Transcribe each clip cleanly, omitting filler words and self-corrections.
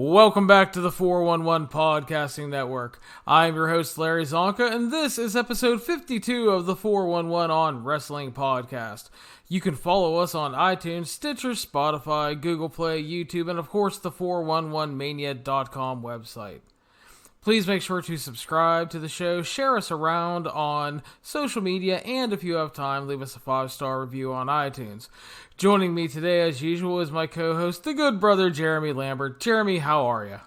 Welcome back to the 411 Podcasting Network. I'm your host, Larry Csonka, and this is episode 52 of the 411 on Wrestling Podcast. You can follow us on iTunes, Stitcher, Spotify, Google Play, YouTube, and of course the 411mania.com website. Please make sure to subscribe to the show, share us around on social media, and if you have time, leave us a 5-star review on iTunes. Joining me today, as usual, is my co-host, the good brother, Jeremy Lambert. Jeremy, how are you?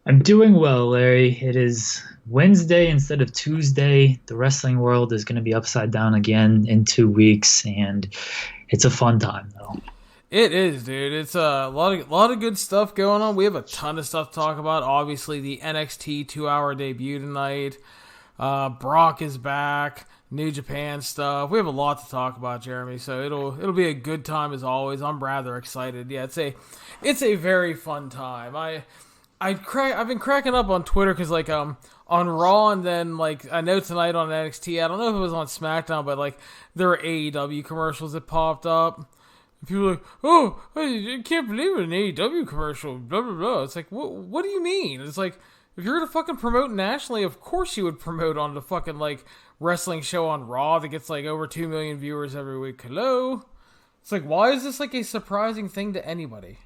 I'm doing well, Larry. It is Wednesday instead of Tuesday. The wrestling world is going to be upside down again in 2 weeks, and it's a fun time, though. It is, dude. It's a lot of good stuff going on. We have a ton of stuff to talk about. Obviously, the NXT 2-hour debut tonight. Brock is back. New Japan stuff. We have a lot to talk about, Jeremy. So it'll be a good time as always. I'm rather excited. Yeah, it's a very fun time. I've been cracking up on Twitter because on Raw, and then I know tonight on NXT. I don't know if it was on SmackDown, but there were AEW commercials that popped up. People are like, oh, I can't believe it, an AEW commercial, blah, blah, blah. It's like, what do you mean? It's like, if you're going to fucking promote nationally, of course you would promote on the fucking, wrestling show on Raw that gets, over 2 million viewers every week. Hello? It's like, why is this, a surprising thing to anybody?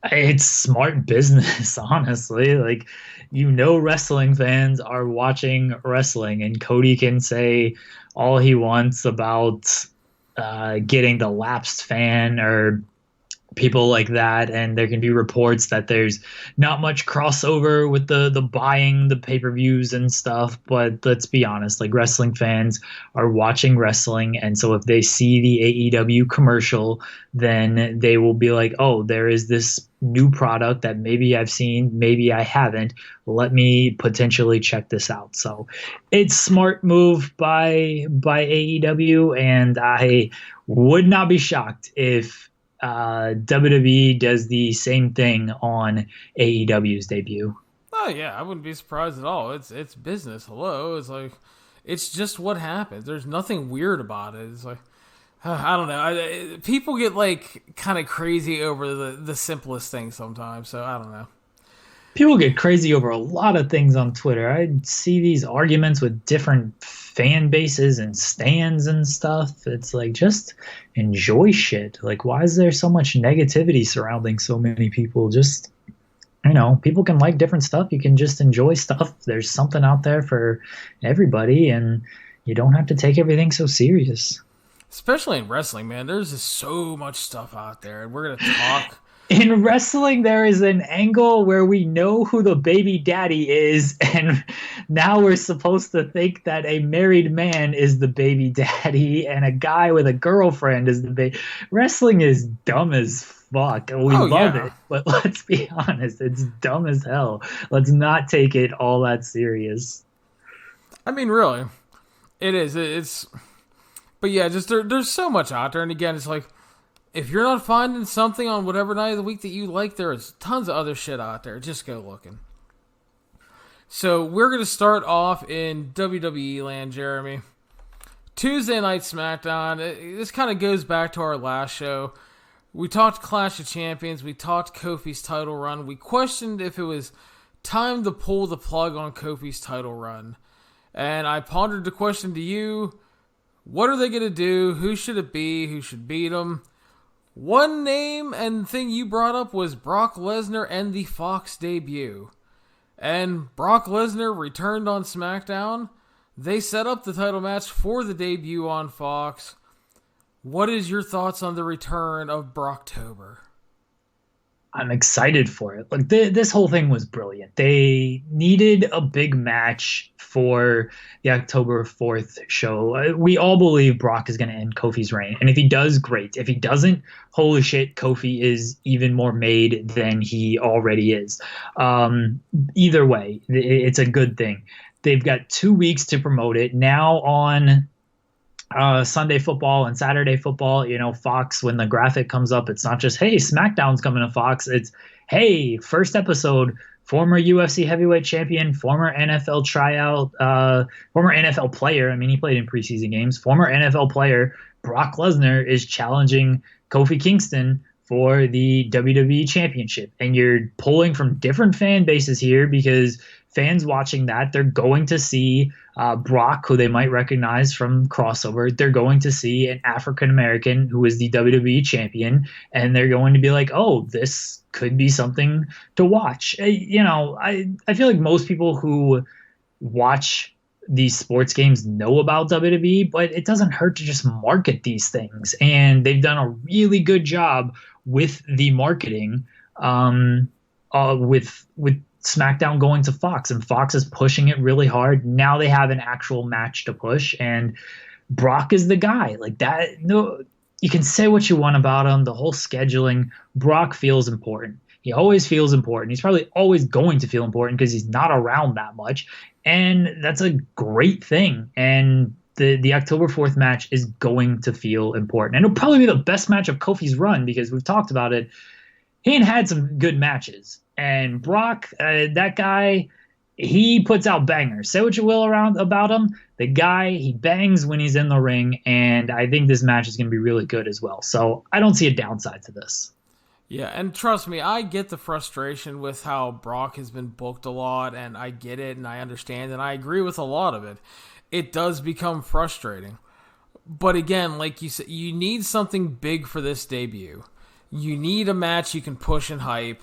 It's smart business, honestly. Wrestling fans are watching wrestling, and Cody can say all he wants about getting the lapsed fan or people like that, and there can be reports that there's not much crossover with the buying the pay-per-views and stuff, but let's be honest, wrestling fans are watching wrestling, and so if they see the AEW commercial, then they will be like, oh, there is this new product that maybe I've seen, maybe I haven't, let me potentially check this out. So it's smart move by AEW, and I would not be shocked if WWE does the same thing on AEW's debut. Oh yeah, I wouldn't be surprised at all. It's business. Hello, it's just what happens. There's nothing weird about it. It's I don't know. People get kind of crazy over the simplest things sometimes. So I don't know. People get crazy over a lot of things on Twitter. I see these arguments with different fan bases and stands and stuff. It's just enjoy shit. Why is there so much negativity surrounding so many people? Just, people can like different stuff. You can just enjoy stuff. There's something out there for everybody, and you don't have to take everything so serious. Especially in wrestling, man. There's just so much stuff out there, and we're going to talk. In wrestling, there is an angle where we know who the baby daddy is, and now we're supposed to think that a married man is the baby daddy and a guy with a girlfriend is the baby. Wrestling is dumb as fuck. We love it, but let's be honest, it's dumb as hell. Let's not take it all that serious. I mean, really, it is. But yeah, just there's so much out there, and again, it's if you're not finding something on whatever night of the week that you like, there is tons of other shit out there. Just go looking. So we're going to start off in WWE land, Jeremy. Tuesday Night SmackDown. This kind of goes back to our last show. We talked Clash of Champions. We talked Kofi's title run. We questioned if it was time to pull the plug on Kofi's title run. And I pondered the question to you. What are they going to do? Who should it be? Who should beat him? One name and thing you brought up was Brock Lesnar and the Fox debut. And Brock Lesnar returned on SmackDown. They set up the title match for the debut on Fox. What is your thoughts on the return of Brocktober? I'm excited for it. This whole thing was brilliant. They needed a big match for the October 4th show. We all believe Brock is going to end Kofi's reign. And if he does, great. If he doesn't, holy shit, Kofi is even more made than he already is. Either way, it's a good thing. They've got 2 weeks to promote it. Now on Sunday football and Saturday football, Fox, when the graphic comes up, it's not just, hey, SmackDown's coming to Fox. It's, hey, first episode, former UFC heavyweight champion, former NFL tryout, former NFL player. I mean, he played in preseason games. Former NFL player Brock Lesnar is challenging Kofi Kingston for the WWE Championship. And you're pulling from different fan bases here because fans watching that, they're going to see Brock, who they might recognize from Crossover. They're going to see an African-American who is the WWE champion, and they're going to be like, oh, this could be something to watch. I feel like most people who watch these sports games know about WWE, but it doesn't hurt to just market these things. And they've done a really good job with the marketing, with SmackDown going to Fox, and Fox is pushing it really hard. Now they have an actual match to push, and Brock is the guy. Like that. No, you can say what you want about him. The whole scheduling, Brock feels important. He always feels important. He's probably always going to feel important because he's not around that much. And that's a great thing. And the October 4th match is going to feel important. And it'll probably be the best match of Kofi's run because we've talked about it. He ain't had some good matches. And Brock, that guy, he puts out bangers. Say what you will about him. The guy, he bangs when he's in the ring. And I think this match is going to be really good as well. So I don't see a downside to this. Yeah, and trust me, I get the frustration with how Brock has been booked a lot, and I get it, and I understand, and I agree with a lot of it. It does become frustrating. But again, like you said, you need something big for this debut. You need a match you can push and hype,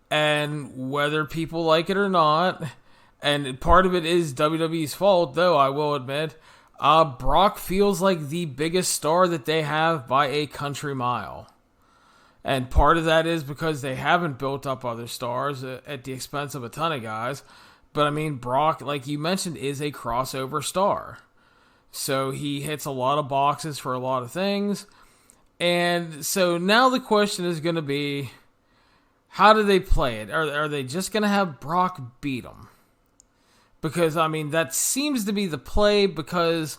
and whether people like it or not, and part of it is WWE's fault, though, I will admit, Brock feels like the biggest star that they have by a country mile. And part of that is because they haven't built up other stars at the expense of a ton of guys. But I mean, Brock, like you mentioned, is a crossover star. So he hits a lot of boxes for a lot of things. And so now the question is going to be, how do they play it? Are they just going to have Brock beat him? Because, I mean, that seems to be the play because,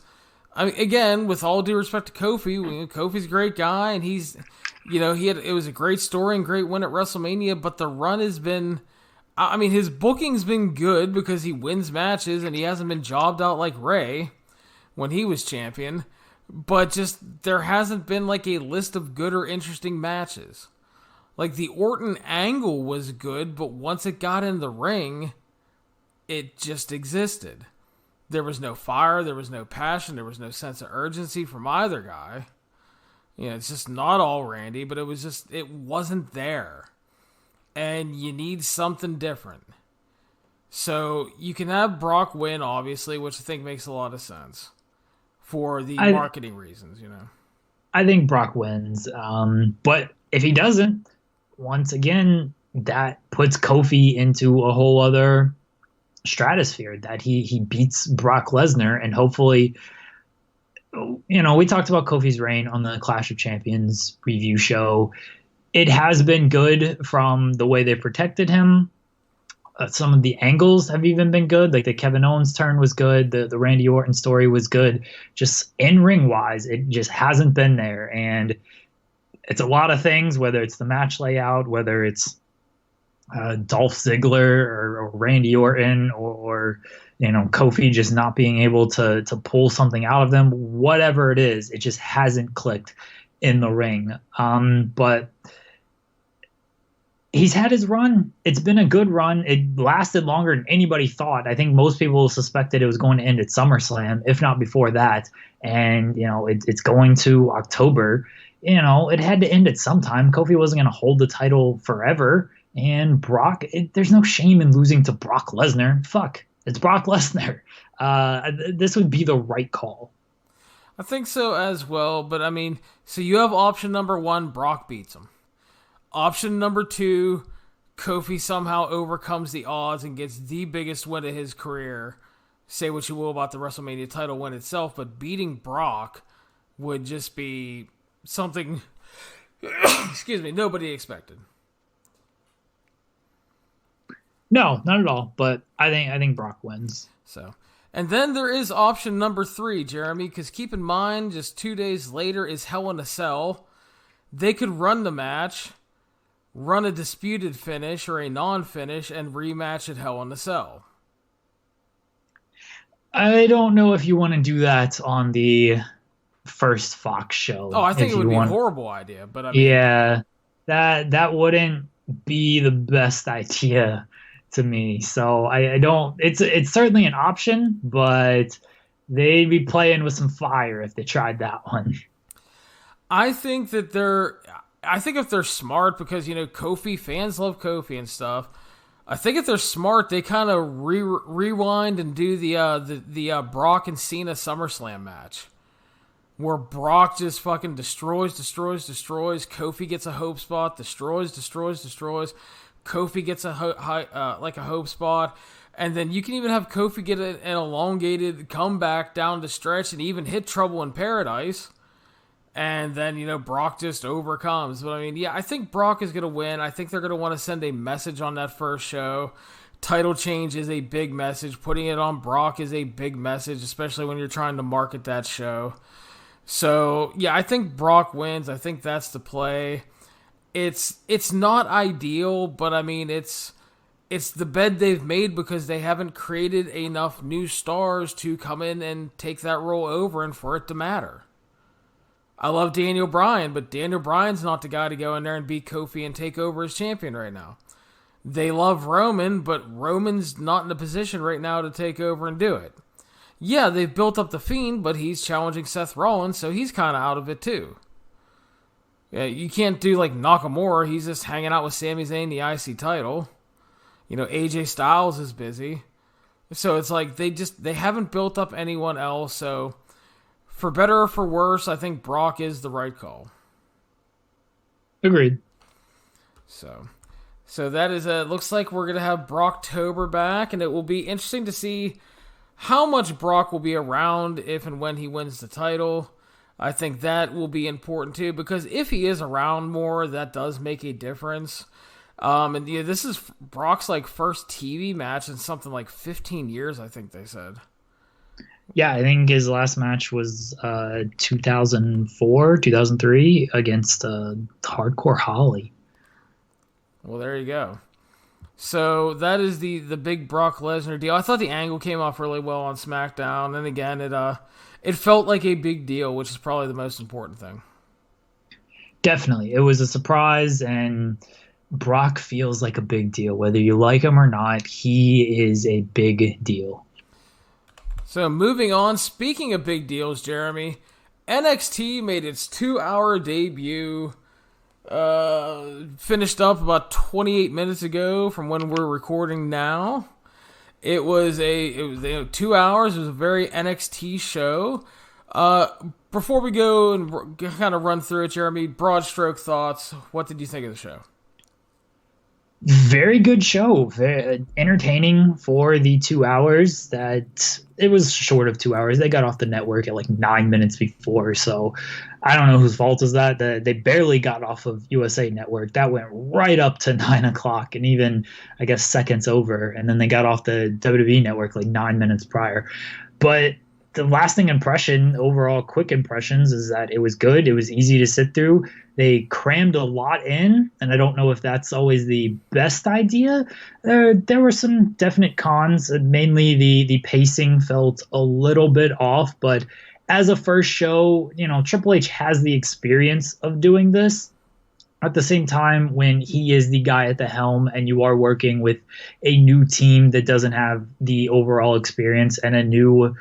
I mean, again, with all due respect to Kofi, Kofi's a great guy and he's... it was a great story and great win at WrestleMania, but the run has been, I mean, his booking's been good because he wins matches and he hasn't been jobbed out like Ray when he was champion, but just there hasn't been like a list of good or interesting matches. Like the Orton angle was good, but once it got in the ring, it just existed. There was no fire, there was no passion, there was no sense of urgency from either guy. It's just not all Randy, but it wasn't there. And you need something different. So you can have Brock win, obviously, which I think makes a lot of sense for the marketing reasons, I think Brock wins. But if he doesn't, once again, that puts Kofi into a whole other stratosphere that he beats Brock Lesnar and hopefully... we talked about Kofi's reign on the Clash of Champions review show. It has been good from the way they protected him. Some of the angles have even been good. Like the Kevin Owens turn was good. The Randy Orton story was good. Just in-ring wise, it just hasn't been there. And it's a lot of things, whether it's the match layout, whether it's Dolph Ziggler or Randy Orton or Kofi just not being able to pull something out of them, whatever it is, it just hasn't clicked in the ring. But he's had his run. It's been a good run. It lasted longer than anybody thought. I think most people suspected it was going to end at SummerSlam, if not before that. And, it's going to October. It had to end at some time. Kofi wasn't going to hold the title forever. And Brock, there's no shame in losing to Brock Lesnar. Fuck. It's Brock Lesnar. This would be the right call. I think so as well, but I mean, so you have option number 1, Brock beats him. Option number 2, Kofi somehow overcomes the odds and gets the biggest win of his career. Say what you will about the WrestleMania title win itself, but beating Brock would just be something, excuse me, nobody expected. No, not at all. But I think Brock wins. So, and then there is option number 3, Jeremy, because keep in mind, just 2 days later is Hell in a Cell. They could run the match, run a disputed finish or a non-finish, and rematch at Hell in a Cell. I don't know if you want to do that on the first Fox show. Oh, I think it would be a horrible idea. But I mean, yeah. that wouldn't be the best idea to me. So I don't. It's certainly an option, but they'd be playing with some fire if they tried that one. I think that I think if they're smart, because Kofi fans love Kofi and stuff. I think if they're smart, they kind of rewind and do the Brock and Cena SummerSlam match, where Brock just fucking destroys. Kofi gets a hope spot, destroys. Kofi gets a hope spot, and then you can even have Kofi get an elongated comeback down the stretch and even hit Trouble in Paradise. And then, Brock just overcomes. But, I think Brock is going to win. I think they're going to want to send a message on that first show. Title change is a big message. Putting it on Brock is a big message, especially when you're trying to market that show. So, yeah, I think Brock wins. I think that's the play. It's not ideal, but, it's the bed they've made because they haven't created enough new stars to come in and take that role over and for it to matter. I love Daniel Bryan, but Daniel Bryan's not the guy to go in there and beat Kofi and take over as champion right now. They love Roman, but Roman's not in a position right now to take over and do it. Yeah, they've built up the Fiend, but he's challenging Seth Rollins, so he's kind of out of it too. Yeah, you can't do like Nakamura. He's just hanging out with Sami Zayn, the IC title. AJ Styles is busy. So it's like they haven't built up anyone else, so for better or for worse, I think Brock is the right call. Agreed. So that is looks like we're going to have Brocktober back, and it will be interesting to see how much Brock will be around if and when he wins the title. I think that will be important too, because if he is around more, that does make a difference. This is Brock's first TV match in something like 15 years, I think they said. Yeah, I think his last match was 2004, 2003 against Hardcore Holly. Well, there you go. So that is the big Brock Lesnar deal. I thought the angle came off really well on SmackDown, and again, it felt like a big deal, which is probably the most important thing. Definitely. It was a surprise, and Brock feels like a big deal. Whether you like him or not, he is a big deal. So moving on, speaking of big deals, Jeremy, NXT made its 2-hour debut, finished up about 28 minutes ago from when we're recording now. It was 2 hours. It was a very NXT show. Before we go and kind of run through it, Jeremy, broad stroke thoughts. What did you think of the show? Very good show. Very entertaining for the 2 hours. That it was short of 2 hours. They got off the network at 9 minutes before, so I don't know whose fault is that. They barely got off of USA Network. That went right up to 9 o'clock, and even I guess seconds over. And then they got off the WWE Network 9 minutes prior. But the lasting impression, overall quick impressions, is that it was good. It was easy to sit through. They crammed a lot in, and I don't know if that's always the best idea. There were some definite cons. Mainly the pacing felt a little bit off, but as a first show, Triple H has the experience of doing this. At the same time, when he is the guy at the helm and you are working with a new team that doesn't have the overall experience and a new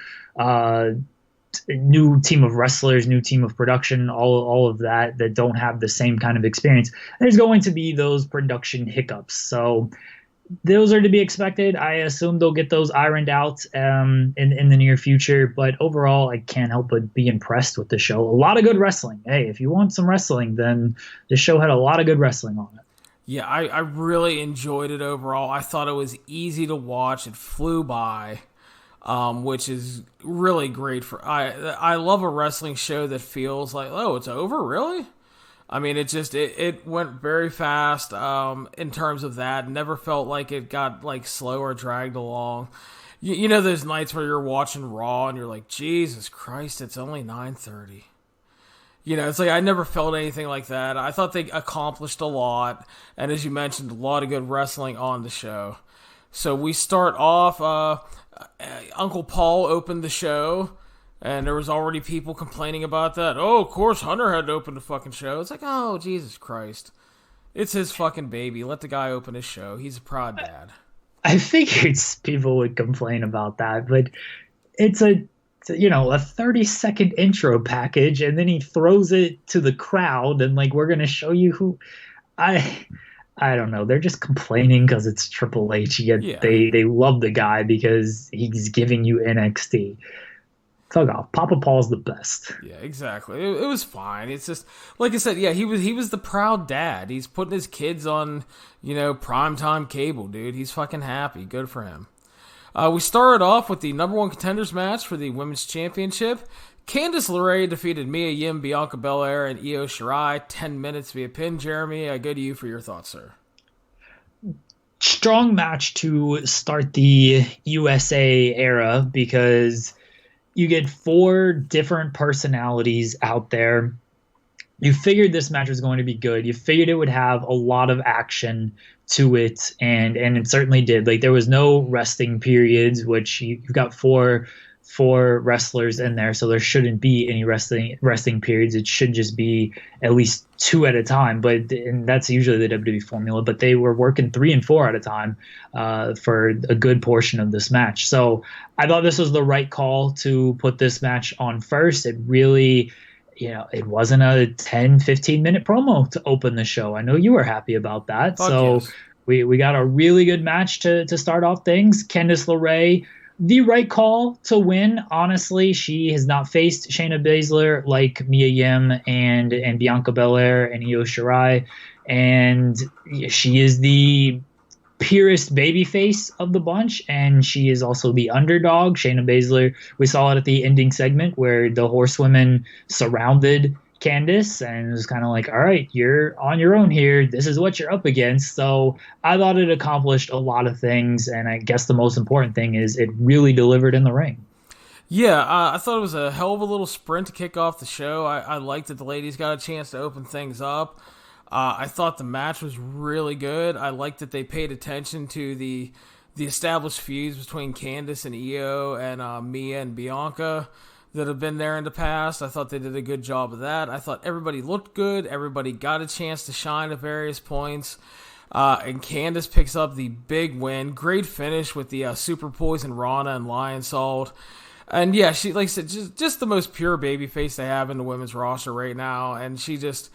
team of wrestlers, new team of production, all of that don't have the same kind of experience, there's going to be those production hiccups. So those are to be expected. I assume they'll get those ironed out in the near future. But overall, I can't help but be impressed with the show. A lot of good wrestling. Hey, if you want some wrestling, then the show had a lot of good wrestling on it. Yeah, I really enjoyed it overall. I thought it was easy to watch. It flew by. Which is really great I love a wrestling show that feels like, oh, it's over, really? I mean, it went very fast, in terms of that. Never felt like it got slow or dragged along. You know those nights where you're watching Raw and you're like, Jesus Christ, it's only 9:30. It's like I never felt anything like that. I thought they accomplished a lot, and as you mentioned, a lot of good wrestling on the show. So we start off, Uncle Paul opened the show, and there was already people complaining about that. Oh, of course, Hunter had to open the fucking show. It's like, oh, Jesus Christ. It's his fucking baby. Let the guy open his show. He's a proud dad. I figured people would complain about that, but it's a 30-second intro package, and then he throws it to the crowd, and like we're gonna show you who. I don't know. They're just complaining because it's Triple H. Yet they love the guy because he's giving you NXT. Fuck off. Papa Paul's the best. Yeah, exactly. It was fine. It's just like I said. Yeah, he was the proud dad. He's putting his kids on, primetime cable, dude. He's fucking happy. Good for him. We started off with the number one contenders match for the women's championship. Candice LeRae defeated Mia Yim, Bianca Belair, and Io Shirai 10 minutes via pin. Jeremy, I go to you for your thoughts, sir. Strong match to start the USA era because you get 4 different personalities out there. You figured this match was going to be good. You figured it would have a lot of action to it, and it certainly did. Like, there was no resting periods, which you've got four wrestlers in there, so there shouldn't be any resting periods. It should just be at least 2 at a time, and that's usually the WWE formula, but they were working 3 and 4 at a time for a good portion of this match. So I thought this was the right call to put this match on first. It really, it wasn't a 10-15 minute promo to open the show. I know you were happy about that. Yes. we got a really good match to start off things. Candice LeRae, the right call to win. Honestly, she has not faced Shayna Baszler like Mia Yim and Bianca Belair and Io Shirai, and she is the purest babyface of the bunch, and she is also the underdog. Shayna Baszler, we saw it at the ending segment where the horsewomen surrounded Candice, and it was kind of like, all right, you're on your own here. This is what you're up against. So I thought it accomplished a lot of things, and I guess the most important thing is it really delivered in the ring. Yeah, I thought it was a hell of a little sprint to kick off the show. I liked that the ladies got a chance to open things up. I thought the match was really good. I liked that they paid attention to the established feuds between Candice and Io and Mia and Bianca that have been there in the past. I thought they did a good job of that. I thought everybody looked good. Everybody got a chance to shine at various points. And Candice picks up the big win. Great finish with the Super Poison Rana and Lion Salt. And yeah, she, like I said, just the most pure babyface they have in the women's roster right now. And she just,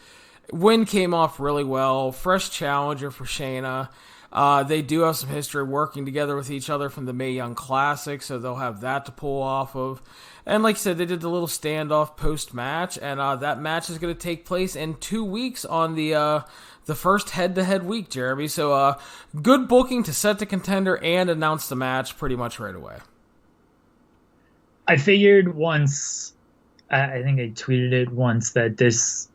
win came off really well. Fresh challenger for Shayna. They do have some history working together with each other from the Mae Young Classic, so they'll have that to pull off of. And like I said, they did the little standoff post-match, and that match is going to take place in 2 weeks on the first head-to-head week, Jeremy. So good booking to set the contender and announce the match pretty much right away. I figured once, I think I tweeted it once, that this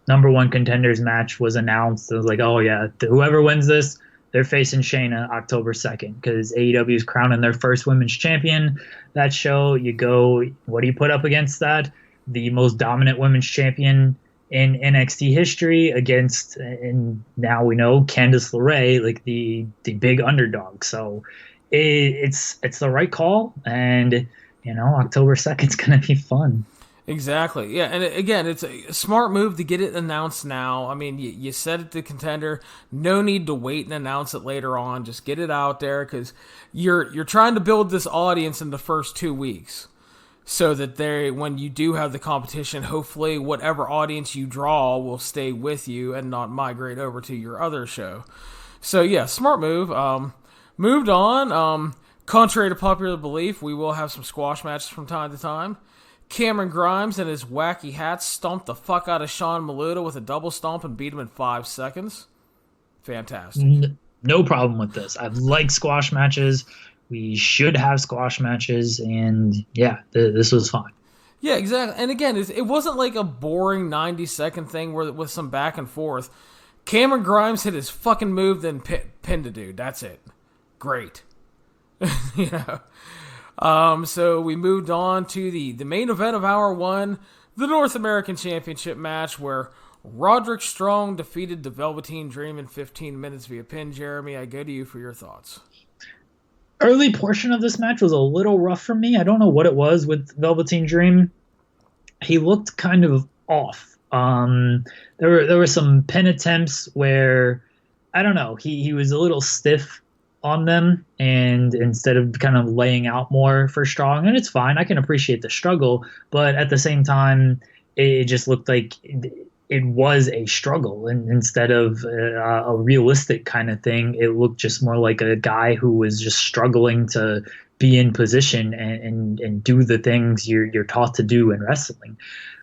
number one contenders match was announced. I was like, oh yeah, whoever wins this, they're facing Shayna October 2nd, because AEW is crowning their first women's champion. That show, you go, what do you put up against that? The most dominant women's champion in NXT history against, and now we know, Candice LeRae, like the big underdog. So it's the right call, and October 2nd is going to be fun. Exactly. Yeah, and again, it's a smart move to get it announced now. I mean, you said it to contender. No need to wait and announce it later on. Just get it out there, because you're trying to build this audience in the first 2 weeks, so that when you do have the competition, hopefully whatever audience you draw will stay with you and not migrate over to your other show. So yeah, smart move. Moved on. Contrary to popular belief, we will have some squash matches from time to time. Cameron Grimes and his wacky hat stomped the fuck out of Sean Maluta with a double stomp and beat him in 5 seconds. Fantastic. No problem with this. I like squash matches. We should have squash matches, and yeah, this was fine. Yeah, exactly. And again, it wasn't like a boring 90-second thing with some back and forth. Cameron Grimes hit his fucking move, then pinned a dude. That's it. Great. So we moved on to the main event of Hour 1, the North American Championship match, where Roderick Strong defeated the Velveteen Dream in 15 minutes via pin. Jeremy, I go to you for your thoughts. Early portion of this match was a little rough for me. I don't know what it was with Velveteen Dream. He looked kind of off There were some pin attempts where I don't know, he was a little stiff on them, and instead of kind of laying out more for Strong, and it's fine. I can appreciate the struggle, but at the same time, it just looked like it was a struggle, and instead of a realistic kind of thing, it looked just more like a guy who was just struggling to be in position and do the things you're taught to do in wrestling.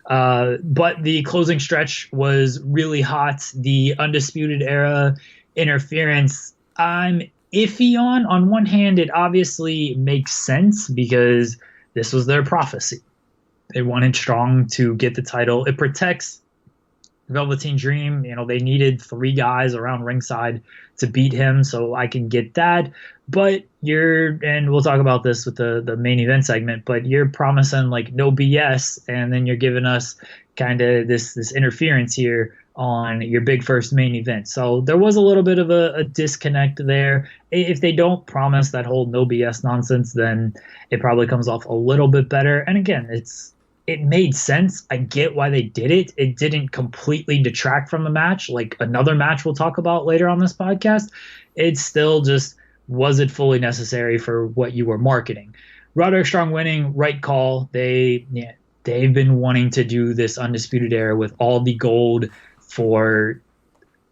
But the closing stretch was really hot. The Undisputed Era interference, I'm iffy on. On one hand, it obviously makes sense because this was their prophecy. They wanted Strong to get the title. It protects Velveteen Dream. They needed 3 guys around ringside to beat him, so I can get that. But and we'll talk about this with the main event segment, but you're promising like no BS, and then you're giving us kind of this interference here on your big first main event. So there was a little bit of a disconnect there. If they don't promise that whole no BS nonsense, then it probably comes off a little bit better. And again, it made sense. I get why they did it. It didn't completely detract from the match, like another match we'll talk about later on this podcast. It's still just, was it fully necessary for what you were marketing? Roderick Strong winning, right call. They've been wanting to do this Undisputed Era with all the gold for,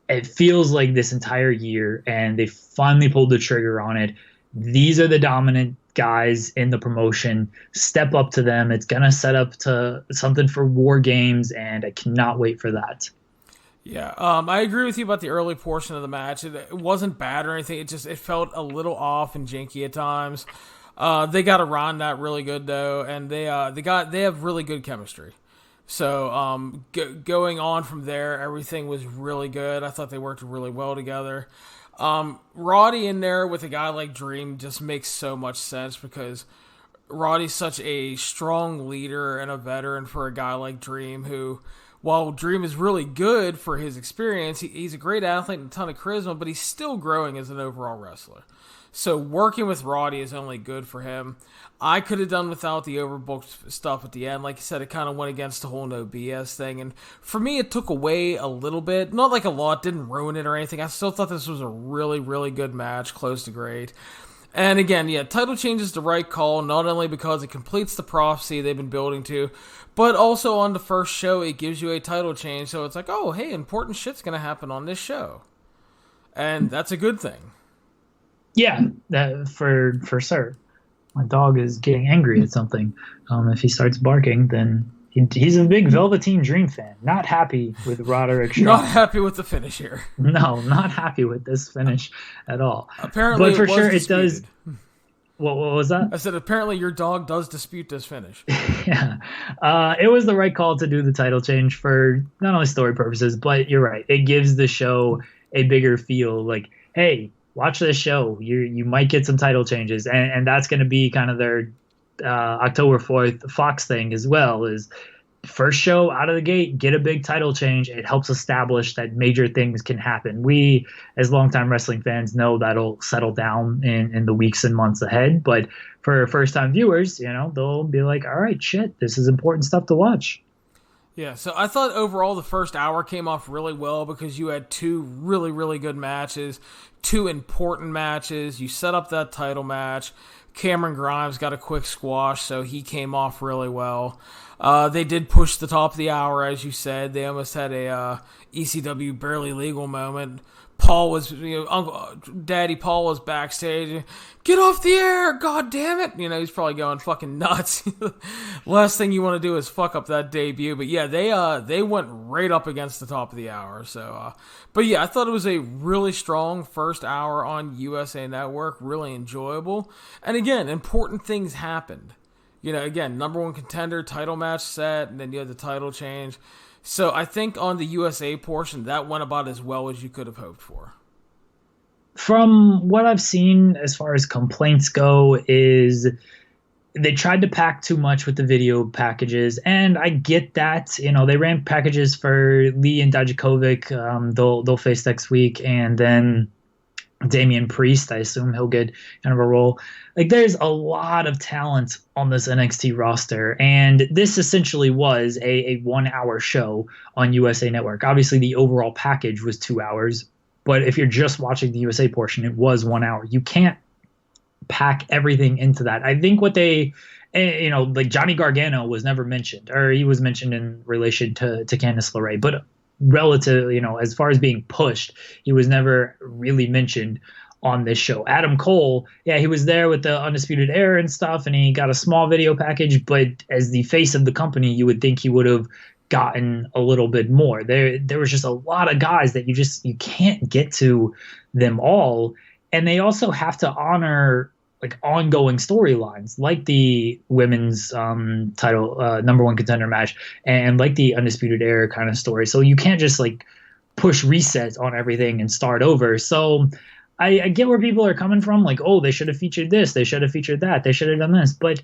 it feels like, this entire year, and they finally pulled the trigger on it. These are the dominant guys in the promotion. Step up to them. It's going to set up to something for War Games, and I cannot wait for that. Yeah, I agree with you about the early portion of the match. It wasn't bad or anything. It felt a little off and janky at times. They got around that really good though, and they have really good chemistry. So going on from there, everything was really good. I thought they worked really well together. Roddy in there with a guy like Dream just makes so much sense because Roddy's such a strong leader and a veteran for a guy like Dream who, while Dream is really good for his experience, he's a great athlete and a ton of charisma, but he's still growing as an overall wrestler. So working with Roddy is only good for him. I could have done without the overbooked stuff at the end. Like you said, it kind of went against the whole no BS thing. And for me, it took away a little bit. Not like a lot, didn't ruin it or anything. I still thought this was a really, really good match, close to great. And again, yeah, title change is the right call, not only because it completes the prophecy they've been building to, but also on the first show, it gives you a title change. So it's like, oh, hey, important shit's going to happen on this show. And that's a good thing. Yeah, for sure. My dog is getting angry at something. If he starts barking, then he's a big Velveteen Dream fan. Not happy with Roderick Strong. Not happy with the finish here. No, not happy with this finish at all. Apparently, but for sure disputed. It does. What was that? I said apparently your dog does dispute this finish. Yeah, it was the right call to do the title change for not only story purposes, but you're right. It gives the show a bigger feel. Like, hey, watch this show. You might get some title changes, and that's going to be kind of their October 4th Fox thing as well. Is first show out of the gate, get a big title change. It helps establish that major things can happen. We, as longtime wrestling fans, know that'll settle down in the weeks and months ahead. But for first-time viewers, they'll be like, all right, shit, this is important stuff to watch. Yeah, so I thought overall the first hour came off really well because you had 2 really, really good matches, 2 important matches. You set up that title match. Cameron Grimes got a quick squash, so he came off really well. They did push the top of the hour, as you said. They almost had a ECW barely legal moment. Paul was, Daddy Paul was backstage. Get off the air, god damn it! He's probably going fucking nuts. Last thing you want to do is fuck up that debut. But yeah, they went right up against the top of the hour. So, but yeah, I thought it was a really strong first hour on USA Network. Really enjoyable. And again, important things happened. Again, number 1 contender, title match set, and then you had the title change. So I think on the USA portion, that went about as well as you could have hoped for. From what I've seen as far as complaints go, is they tried to pack too much with the video packages, and I get that. They ran packages for Lee and Dijakovic. They'll face next week, and then Damian Priest, I assume he'll get kind of a role. Like there's a lot of talent on this NXT roster, and this essentially was a 1 hour show on USA Network. Obviously, the overall package was 2 hours, but if you're just watching the USA portion, it was 1 hour. You can't pack everything into that. I think what they, like Johnny Gargano was never mentioned, or he was mentioned in relation to Candice LeRae, but relative, as far as being pushed, he was never really mentioned on this show. Adam Cole, yeah, he was there with the Undisputed Era and stuff, and he got a small video package, but as the face of the company, you would think he would have gotten a little bit more. There was just a lot of guys that you can't get to them all, and they also have to honor like ongoing storylines, like the women's title number one contender match, and like the Undisputed Era kind of story. So you can't just like push reset on everything and start over. So I get where people are coming from, like, oh, they should have featured this, they should have featured that, they should have done this, but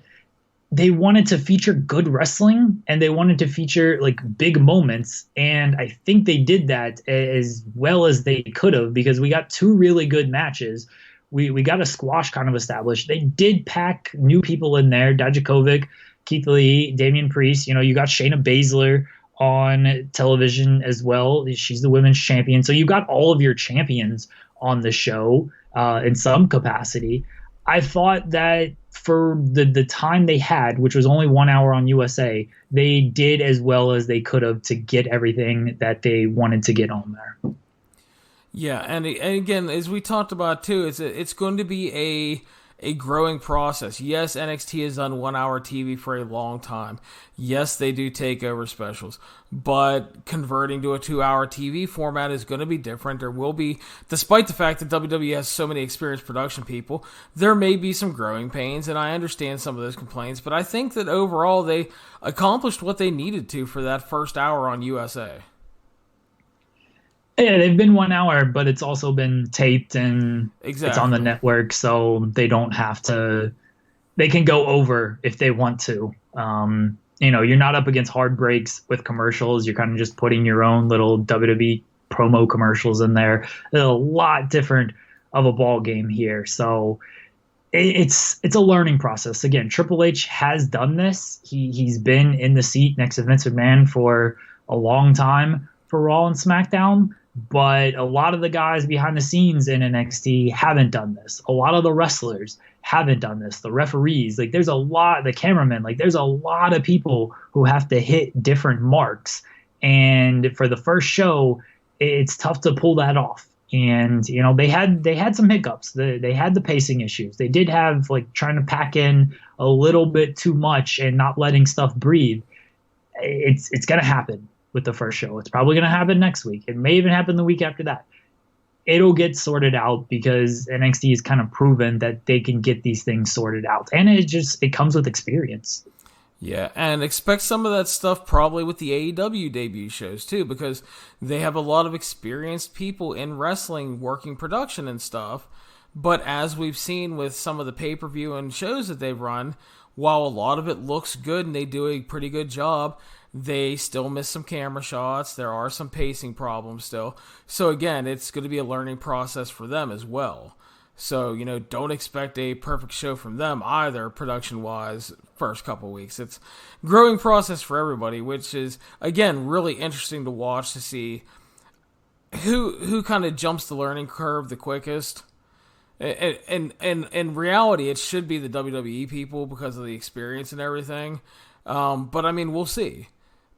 they wanted to feature good wrestling and they wanted to feature like big moments, and I think they did that as well as they could have, because we got two really good matches. We got a squash kind of established. They did pack new people in there: Dijakovic, Keith Lee, Damian Priest. You got Shayna Baszler on television as well. She's the women's champion. So you got all of your champions on the show in some capacity. I thought that for the time they had, which was only 1 hour on USA, they did as well as they could have to get everything that they wanted to get on there. Yeah, and again, as we talked about too, it's going to be a growing process. Yes, NXT has done 1 hour TV for a long time. Yes, they do takeover specials, but converting to a 2 hour TV format is going to be different. There will be, despite the fact that WWE has so many experienced production people, there may be some growing pains, and I understand some of those complaints, but I think that overall they accomplished what they needed to for that first hour on USA. Yeah, they've been 1 hour, but it's also been taped and Exactly. It's on the network, so they don't have to. They can go over if they want to. You're not up against hard breaks with commercials. You're kind of just putting your own little WWE promo commercials in there. It's a lot different of a ball game here, so it's a learning process. Again, Triple H has done this. He's been in the seat next to Vince McMahon for a long time for Raw and SmackDown. But a lot of the guys behind the scenes in NXT haven't done this. A lot of the wrestlers haven't done this. The referees, like there's a lot, the cameramen, like there's a lot of people who have to hit different marks. And for the first show, it's tough to pull that off. And, they had some hiccups. They had the pacing issues. They did have like trying to pack in a little bit too much and not letting stuff breathe. It's going to happen with the first show. It's probably going to happen next week. It may even happen the week after that. It'll get sorted out because NXT has kind of proven that they can get these things sorted out. And it comes with experience. Yeah, and expect some of that stuff probably with the AEW debut shows too, because they have a lot of experienced people in wrestling working production and stuff. But as we've seen with some of the pay-per-view and shows that they've run, while a lot of it looks good and they do a pretty good job, they still miss some camera shots. There are some pacing problems still. So again, it's going to be a learning process for them as well. So, don't expect a perfect show from them either, production-wise, first couple weeks. It's a growing process for everybody, which is, again, really interesting to watch to see who kind of jumps the learning curve the quickest. And in reality, it should be the WWE people because of the experience and everything. But, we'll see.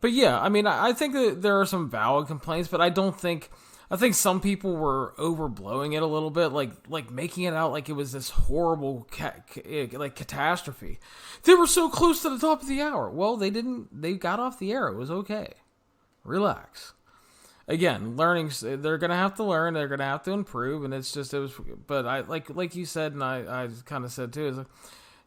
But yeah, I think that there are some valid complaints, but I think some people were overblowing it a little bit, like making it out like it was this horrible catastrophe. They were so close to the top of the hour. Well, they didn't. They got off the air. It was okay. Relax. Again, they're gonna have to learn. They're gonna have to improve, and But I like you said, and I kind of said too, is like,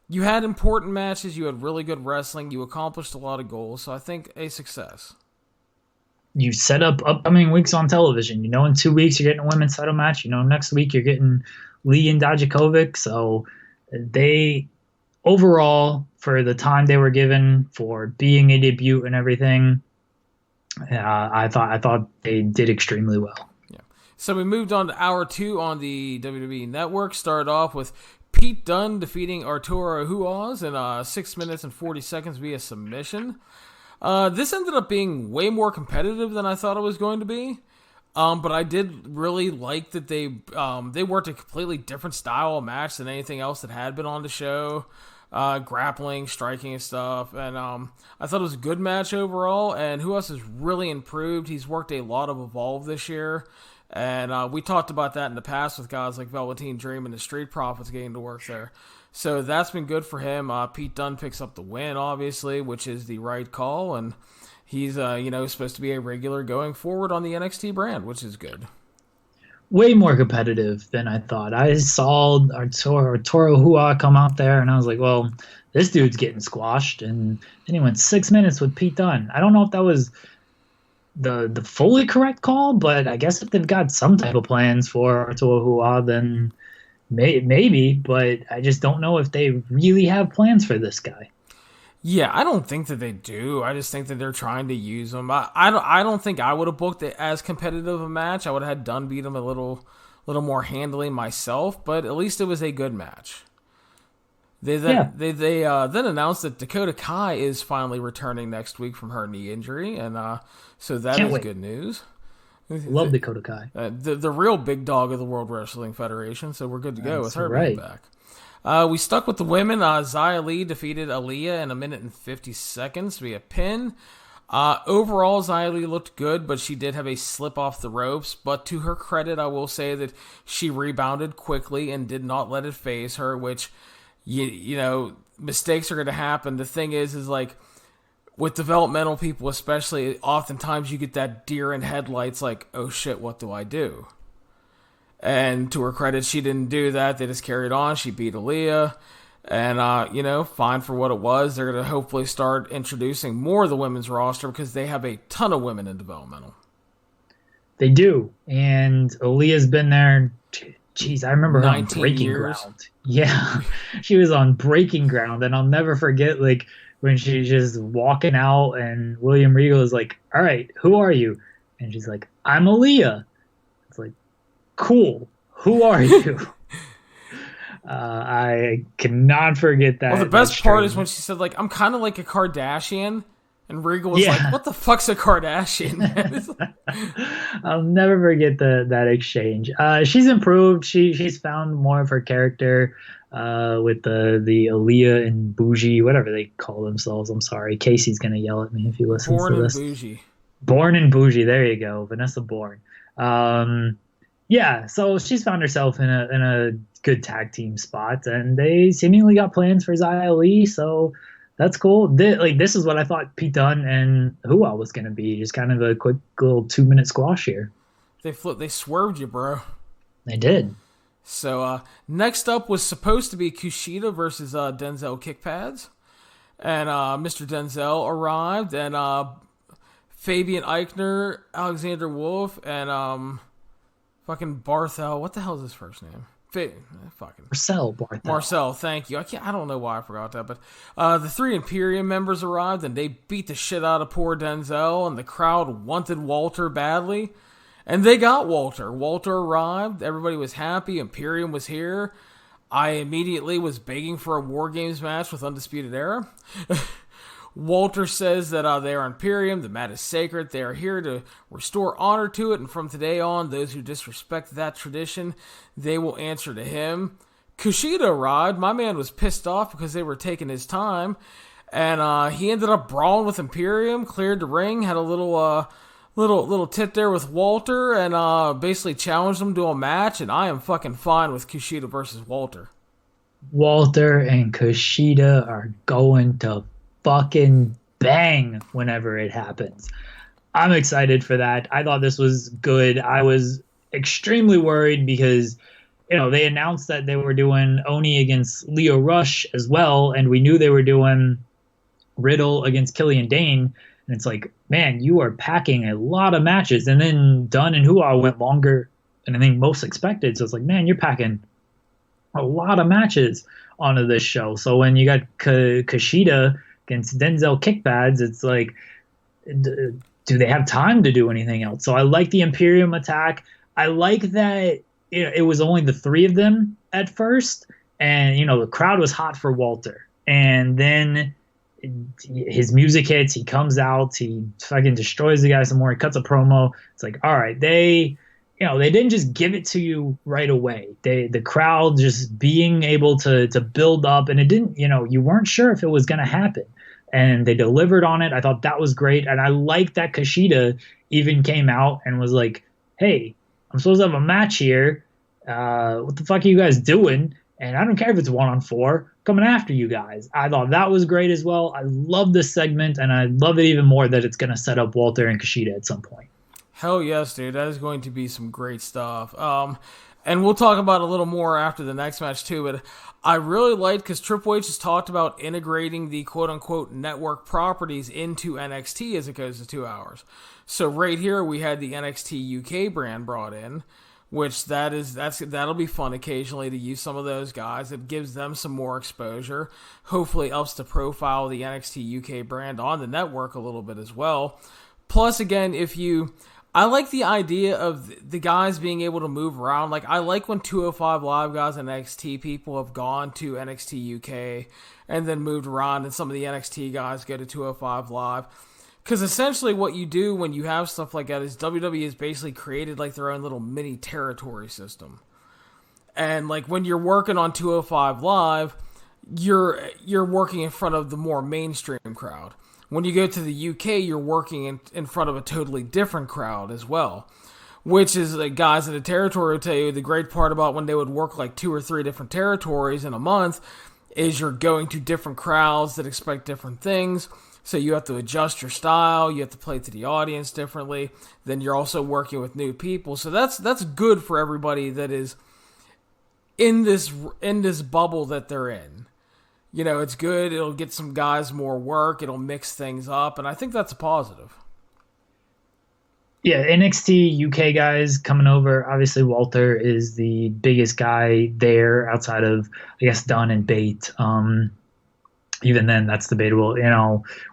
you had important matches, you had really good wrestling, you accomplished a lot of goals, so I think a success. You set up upcoming weeks on television. In 2 weeks you're getting a women's title match. Next week you're getting Lee and Dijakovic. So they, overall, for the time they were given for being a debut and everything, I thought they did extremely well. Yeah. So we moved on to hour 2 on the WWE Network. Started off with Pete Dunne defeating Arturo Ruas in 6 minutes and 40 seconds via submission. This ended up being way more competitive than I thought it was going to be. But I did really like that they worked a completely different style of match than anything else that had been on the show. Grappling, striking and stuff. And I thought it was a good match overall. And Ruas has really improved. He's worked a lot of Evolve this year. And we talked about that in the past with guys like Velveteen Dream and the Street Profits getting to work there. So that's been good for him. Pete Dunne picks up the win, obviously, which is the right call. And he's, supposed to be a regular going forward on the NXT brand, which is good. Way more competitive than I thought. I saw Arturo Ruas come out there, and I was like, well, this dude's getting squashed. And then he went 6 minutes with Pete Dunne. I don't know if that was the fully correct call, but I guess if they've got some type of plans for Arturo Ruas, then maybe, but I just don't know if they really have plans for this guy. Yeah, I don't think that they do. I just think that they're trying to use him. I don't think I would have booked it as competitive a match. I would have had Dunne beat him a little more handily myself, but at least it was a good match. They then announced that Dakota Kai is finally returning next week from her knee injury, and so that is good news. Love Dakota Kai. The real big dog of the World Wrestling Federation, so we're good to go with her being back. We stuck with the women. Xia Li defeated Aaliyah in 1 minute and 50 seconds via pin. Overall, Xia Li looked good, but she did have a slip off the ropes. But to her credit, I will say that she rebounded quickly and did not let it faze her, which, mistakes are going to happen. The thing is like, with developmental people especially, oftentimes you get that deer in headlights like, oh shit, what do I do? And to her credit, she didn't do that. They just carried on. She beat Aaliyah. And, fine for what it was. They're going to hopefully start introducing more of the women's roster because they have a ton of women in developmental. They do. And Aaliyah's been there. Geez, I remember her on Breaking years. Ground. Yeah, she was on Breaking Ground. And I'll never forget, like, when she's just walking out and William Regal is like, all right, who are you? And she's like, I'm Aaliyah. It's like, cool. Who are you? I cannot forget that. Well, the best part is when she said, like, I'm kind of like a Kardashian. And Regal was like, what the fuck's a Kardashian? I'll never forget that exchange. She's improved. She's found more of her character with the Aaliyah and Bougie, whatever they call themselves. I'm sorry. Casey's going to yell at me if he listens to this. Born and Bougie. Born and Bougie. There you go. Vanessa Bourne. Yeah, so she's found herself in a good tag team spot, and they seemingly got plans for Xia Li, so that's cool. This is what I thought Pete Dunne and Ruas was going to be, just kind of a quick little 2-minute squash here. They swerved you, bro. They did. So next up was supposed to be Kushida versus Denzel Kickpads, and Mr. Denzel arrived, and Fabian Eichner, Alexander Wolf, and fucking Barthel. What the hell is his first name? Marcel Barthel. Marcel, thank you. I don't know why I forgot that, but the 3 Imperium members arrived and they beat the shit out of poor Denzel, and the crowd wanted Walter badly, and they got Walter. Walter arrived. Everybody was happy. Imperium was here. I immediately was begging for a War Games match with Undisputed Era. Walter says that they are Imperium, the mat is sacred, they are here to restore honor to it, and from today on, those who disrespect that tradition, they will answer to him. Kushida arrived. My man was pissed off because they were taking his time, and he ended up brawling with Imperium, cleared the ring, had a little tit there with Walter, and basically challenged him to a match, and I am fucking fine with Kushida versus Walter. Walter and Kushida are going to fucking bang whenever it happens. I'm excited for that. I thought this was good. I was extremely worried because, they announced that they were doing Oni against Leo Rush as well, and we knew they were doing Riddle against Killian Dane, and it's like, man, you are packing a lot of matches. And then Dunne and Ruas went longer than I think most expected, so it's like, man, you're packing a lot of matches onto this show. So when you got Kushida against Denzel Kickpads, it's like, do they have time to do anything else? So I like the Imperium attack. I like that it was only the three of them at first, and the crowd was hot for Walter, and then his music hits, he comes out, he fucking destroys the guy some more, he cuts a promo. It's like, all right, they didn't just give it to you right away. The crowd just being able to build up, and it didn't, you weren't sure if it was going to happen, and they delivered on it. I thought that was great, and I liked that Kushida even came out and was like, hey, I'm supposed to have a match here. What the fuck are you guys doing? And I don't care if it's 1-on-4, coming after you guys. I thought that was great as well. I love this segment, and I love it even more that it's going to set up Walter and Kushida at some point. Hell yes, dude. That is going to be some great stuff. And we'll talk about it a little more after the next match too, but I really liked, because Triple H has talked about integrating the quote-unquote network properties into NXT as it goes to 2 hours. So right here we had the NXT UK brand brought in, which that'll be fun occasionally to use some of those guys. It gives them some more exposure. Hopefully helps to profile the NXT UK brand on the network a little bit as well. Plus, again, I like the idea of the guys being able to move around. Like, I like when 205 Live guys and NXT people have gone to NXT UK and then moved around, and some of the NXT guys go to 205 Live. Because essentially what you do when you have stuff like that is WWE has basically created like their own little mini territory system. And like when you're working on 205 Live, you're working in front of the more mainstream crowd. When you go to the UK, you're working in front of a totally different crowd as well. Which is, like, guys in the territory will tell you the great part about when they would work like 2 or 3 different territories in a month is you're going to different crowds that expect different things. So you have to adjust your style, you have to play to the audience differently. Then you're also working with new people. So that's good for everybody that is in this bubble that they're in. It's good. It'll get some guys more work. It'll mix things up. And I think that's a positive. Yeah, NXT UK guys coming over. Obviously, Walter is the biggest guy there outside of, I guess, Dunn and Bate. Even then, that's debatable.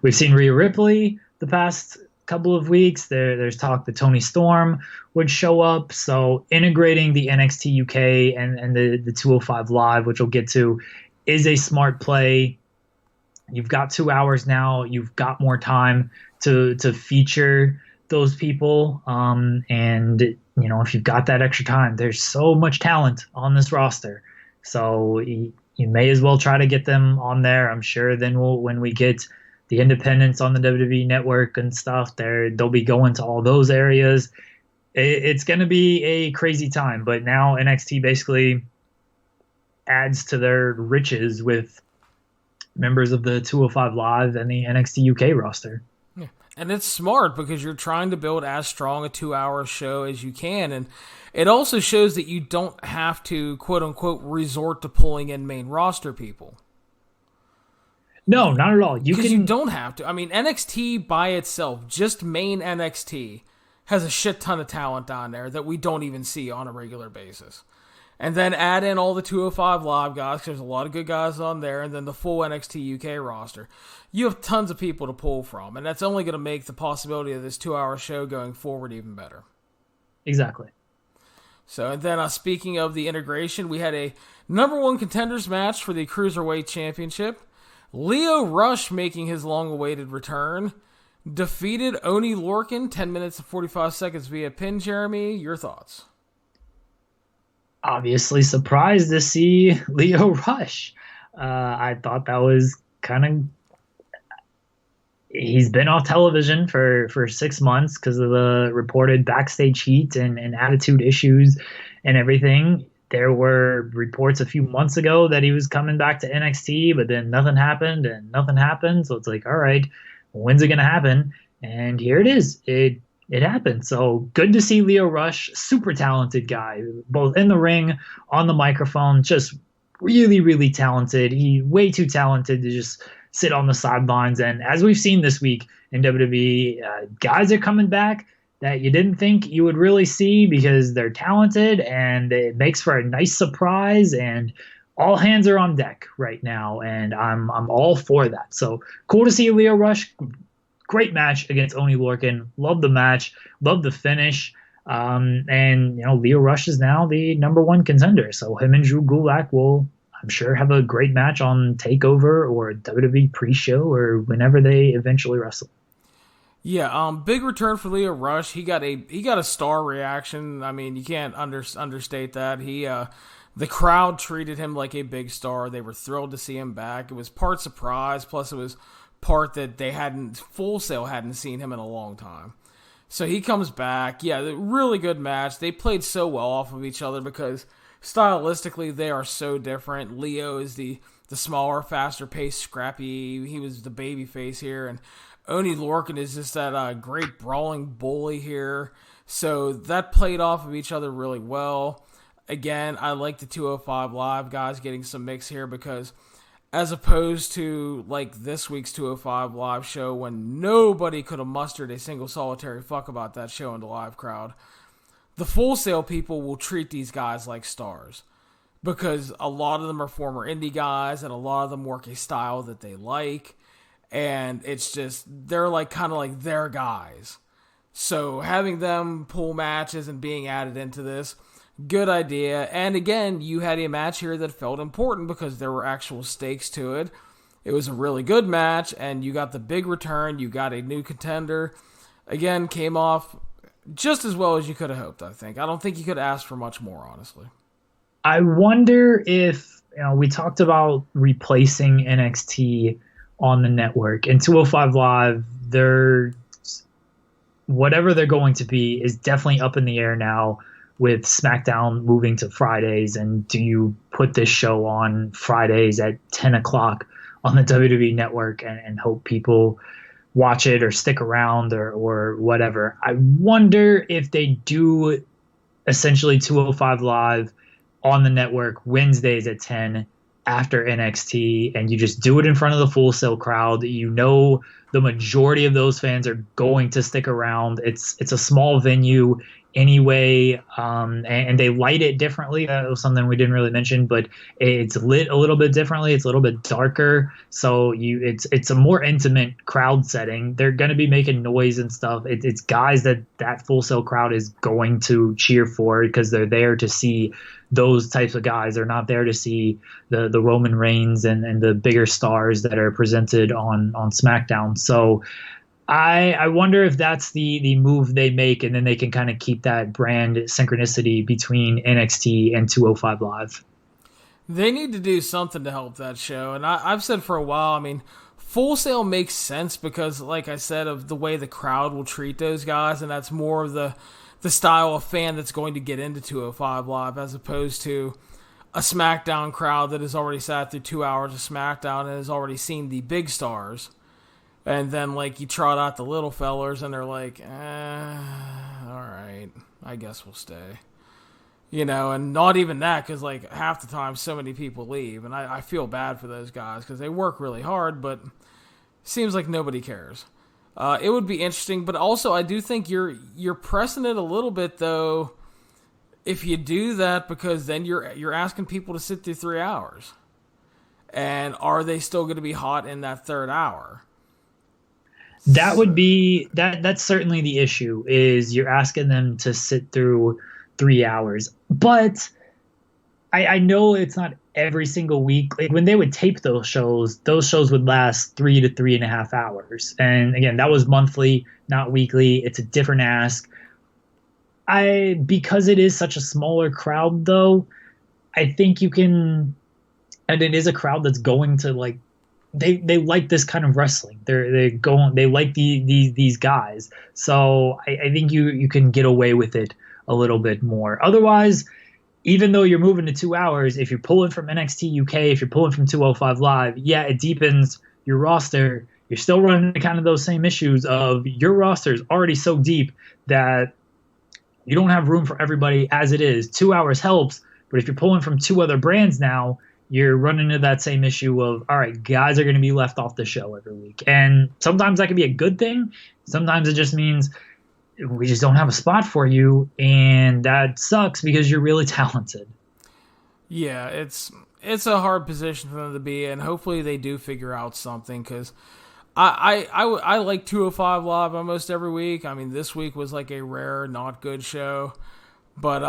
We've seen Rhea Ripley the past couple of weeks. There's talk that Toni Storm would show up. So integrating the NXT UK and the 205 Live, which we'll get to, is a smart play. You've got 2 hours now. You've got more time to feature those people. And if you've got that extra time, there's so much talent on this roster. So you may as well try to get them on there. I'm sure then when we get the independents on the WWE network and stuff, they'll be going to all those areas. It's going to be a crazy time. But now NXT basically adds to their riches with members of the 205 Live and the NXT UK roster. Yeah. And it's smart because you're trying to build as strong a 2-hour show as you can. And it also shows that you don't have to, quote unquote, resort to pulling in main roster people. No, not at all. You don't have to. I mean, NXT by itself, just main NXT, has a shit ton of talent on there that we don't even see on a regular basis. And then add in all the 205 Live guys, because there's a lot of good guys on there, and then the full NXT UK roster. You have tons of people to pull from, and that's only going to make the possibility of this 2-hour show going forward even better. Exactly. So, and then speaking of the integration, we had a number 1 contenders match for the Cruiserweight Championship. Lio Rush making his long-awaited return. Defeated Oney Lorcan, 10 minutes and 45 seconds via pin. Jeremy, your thoughts? Obviously surprised to see Lio Rush. I thought that was kind of... He's been off television for 6 months because of the reported backstage heat and attitude issues and everything. There were reports a few months ago that he was coming back to NXT, but then nothing happened and nothing happened. So it's like, all right, when's it going to happen? And here it is. It happened. So good to see Lio Rush, super talented guy, both in the ring, on the microphone, just really, really talented. He way too talented to just sit on the sidelines. And as we've seen this week in WWE, guys are coming back that you didn't think you would really see because they're talented, and it makes for a nice surprise, and all hands are on deck right now, and I'm all for that. So cool to see Lio Rush. Great match against Oney Lorcan. Love the match. Love the finish. And Leo Rush is now the number one contender. So him and Drew Gulak will, I'm sure, have a great match on Takeover or WWE pre-show or whenever they eventually wrestle. Yeah, big return for Leo Rush. He got a star reaction. I mean, you can't understate that. The crowd treated him like a big star. They were thrilled to see him back. It was part surprise, plus it was part that Full Sail hadn't seen him in a long time. So he comes back. Yeah, really good match. They played so well off of each other because stylistically they are so different. Leo is the smaller, faster paced, scrappy. He was the baby face here, and Oney Lorcan is just that great brawling bully here. So that played off of each other really well. Again, I like the 205 Live guys getting some mix here because as opposed to like this week's 205 Live show when nobody could have mustered a single solitary fuck about that show in the live crowd, the Full Sail people will treat these guys like stars because a lot of them are former indie guys and a lot of them work a style that they like, and it's just they're like kind of like their guys. So having them pull matches and being added into this, good idea. And again, you had a match here that felt important because there were actual stakes to it. It was a really good match, and you got the big return. You got a new contender. Again, came off just as well as you could have hoped, I think. I don't think you could ask for much more, honestly. I wonder if, we talked about replacing NXT on the network. And 205 Live, whatever they're going to be is definitely up in the air now, with SmackDown moving to Fridays. And do you put this show on Fridays at 10 o'clock on the WWE network and hope people watch it or stick around or whatever? I wonder if they do essentially 205 Live on the network Wednesdays at 10 after NXT, and you just do it in front of the Full Sail crowd. The majority of those fans are going to stick around. It's a small venue anyway, and they light it differently. That was something we didn't really mention, but it's lit a little bit differently. It's a little bit darker, so it's a more intimate crowd setting. They're going to be making noise and stuff. It's guys that Full Sail crowd is going to cheer for because they're there to see those types of guys. They're not there to see the Roman Reigns and the bigger stars that are presented on SmackDown. So I wonder if that's the move they make, and then they can kind of keep that brand synchronicity between NXT and 205 Live. They need to do something to help that show. And I've said for a while, I mean, Full Sail makes sense because, like I said, of the way the crowd will treat those guys, and that's more of the style of fan that's going to get into 205 Live as opposed to a SmackDown crowd that has already sat through 2 hours of SmackDown and has already seen the big stars. And then, like, you trot out the little fellers, and they're like, all right, I guess we'll stay. And not even that, because, like, half the time so many people leave. And I feel bad for those guys, because they work really hard, but seems like nobody cares. It would be interesting, but also I do think you're pressing it a little bit, though, if you do that, because then you're asking people to sit through 3 hours. And are they still going to be hot in that third hour? That would be that's certainly the issue, is you're asking them to sit through 3 hours. But I know it's not every single week. Like when they would tape those shows would last 3 to 3.5 hours. And again, that was monthly, not weekly. It's a different ask. Because it is such a smaller crowd though, I think you can, and it is a crowd that's going to like, they like this kind of wrestling. They like these guys. So I think you can get away with it a little bit more. Otherwise, even though you're moving to 2 hours, if you're pulling from NXT UK, if you're pulling from 205 Live, yeah, it deepens your roster. You're still running into kind of those same issues of your roster is already so deep that you don't have room for everybody as it is. 2 hours helps, but if you're pulling from two other brands now, you're running into that same issue of, all right, guys are going to be left off the show every week. And sometimes that can be a good thing. Sometimes it just means we just don't have a spot for you, and that sucks because you're really talented. Yeah, it's a hard position for them to be in. Hopefully they do figure out something, because I like 205 Live almost every week. I mean, this week was like a rare, not good show. But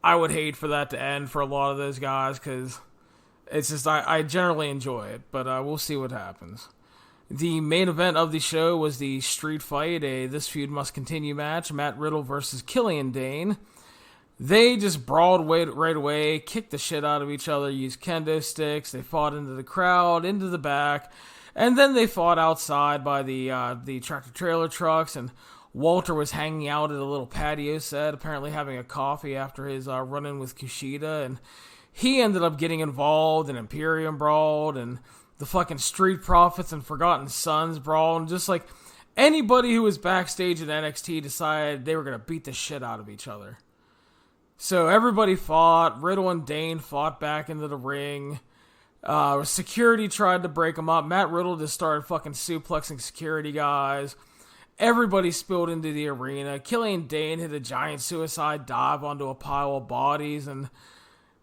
I would hate for that to end for a lot of those guys because it's just, I generally enjoy it. But we'll see what happens. The main event of the show was the street fight, a This Feud Must Continue match, Matt Riddle versus Killian Dane. They just brawled right away, kicked the shit out of each other, used kendo sticks, they fought into the crowd, into the back, and then they fought outside by the tractor-trailer trucks, and Walter was hanging out at a little patio set, apparently having a coffee after his run-in with Kushida, and he ended up getting involved, and Imperium brawled, and the fucking Street Profits and Forgotten Sons brawled, and just like anybody who was backstage at NXT decided they were going to beat the shit out of each other. So everybody fought. Riddle and Dane fought back into the ring. Security tried to break them up. Matt Riddle just started fucking suplexing security guys. Everybody spilled into the arena. Killian Dane hit a giant suicide dive onto a pile of bodies, and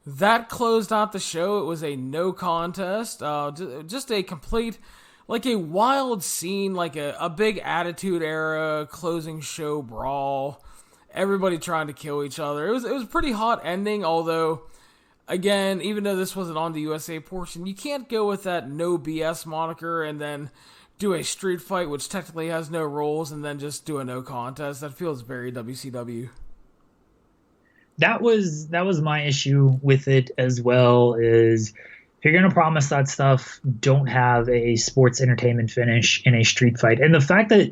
that closed out the show. It was a no contest. Just a complete, like a wild scene, like a big Attitude Era closing show brawl. Everybody trying to kill each other. It was a pretty hot ending, although, again, even though this wasn't on the USA portion, you can't go with that no BS moniker and then do a street fight, which technically has no rules, and then just do a no contest. That feels very WCW. That was my issue with it as well, is if you're going to promise that stuff, don't have a sports entertainment finish in a street fight. And the fact that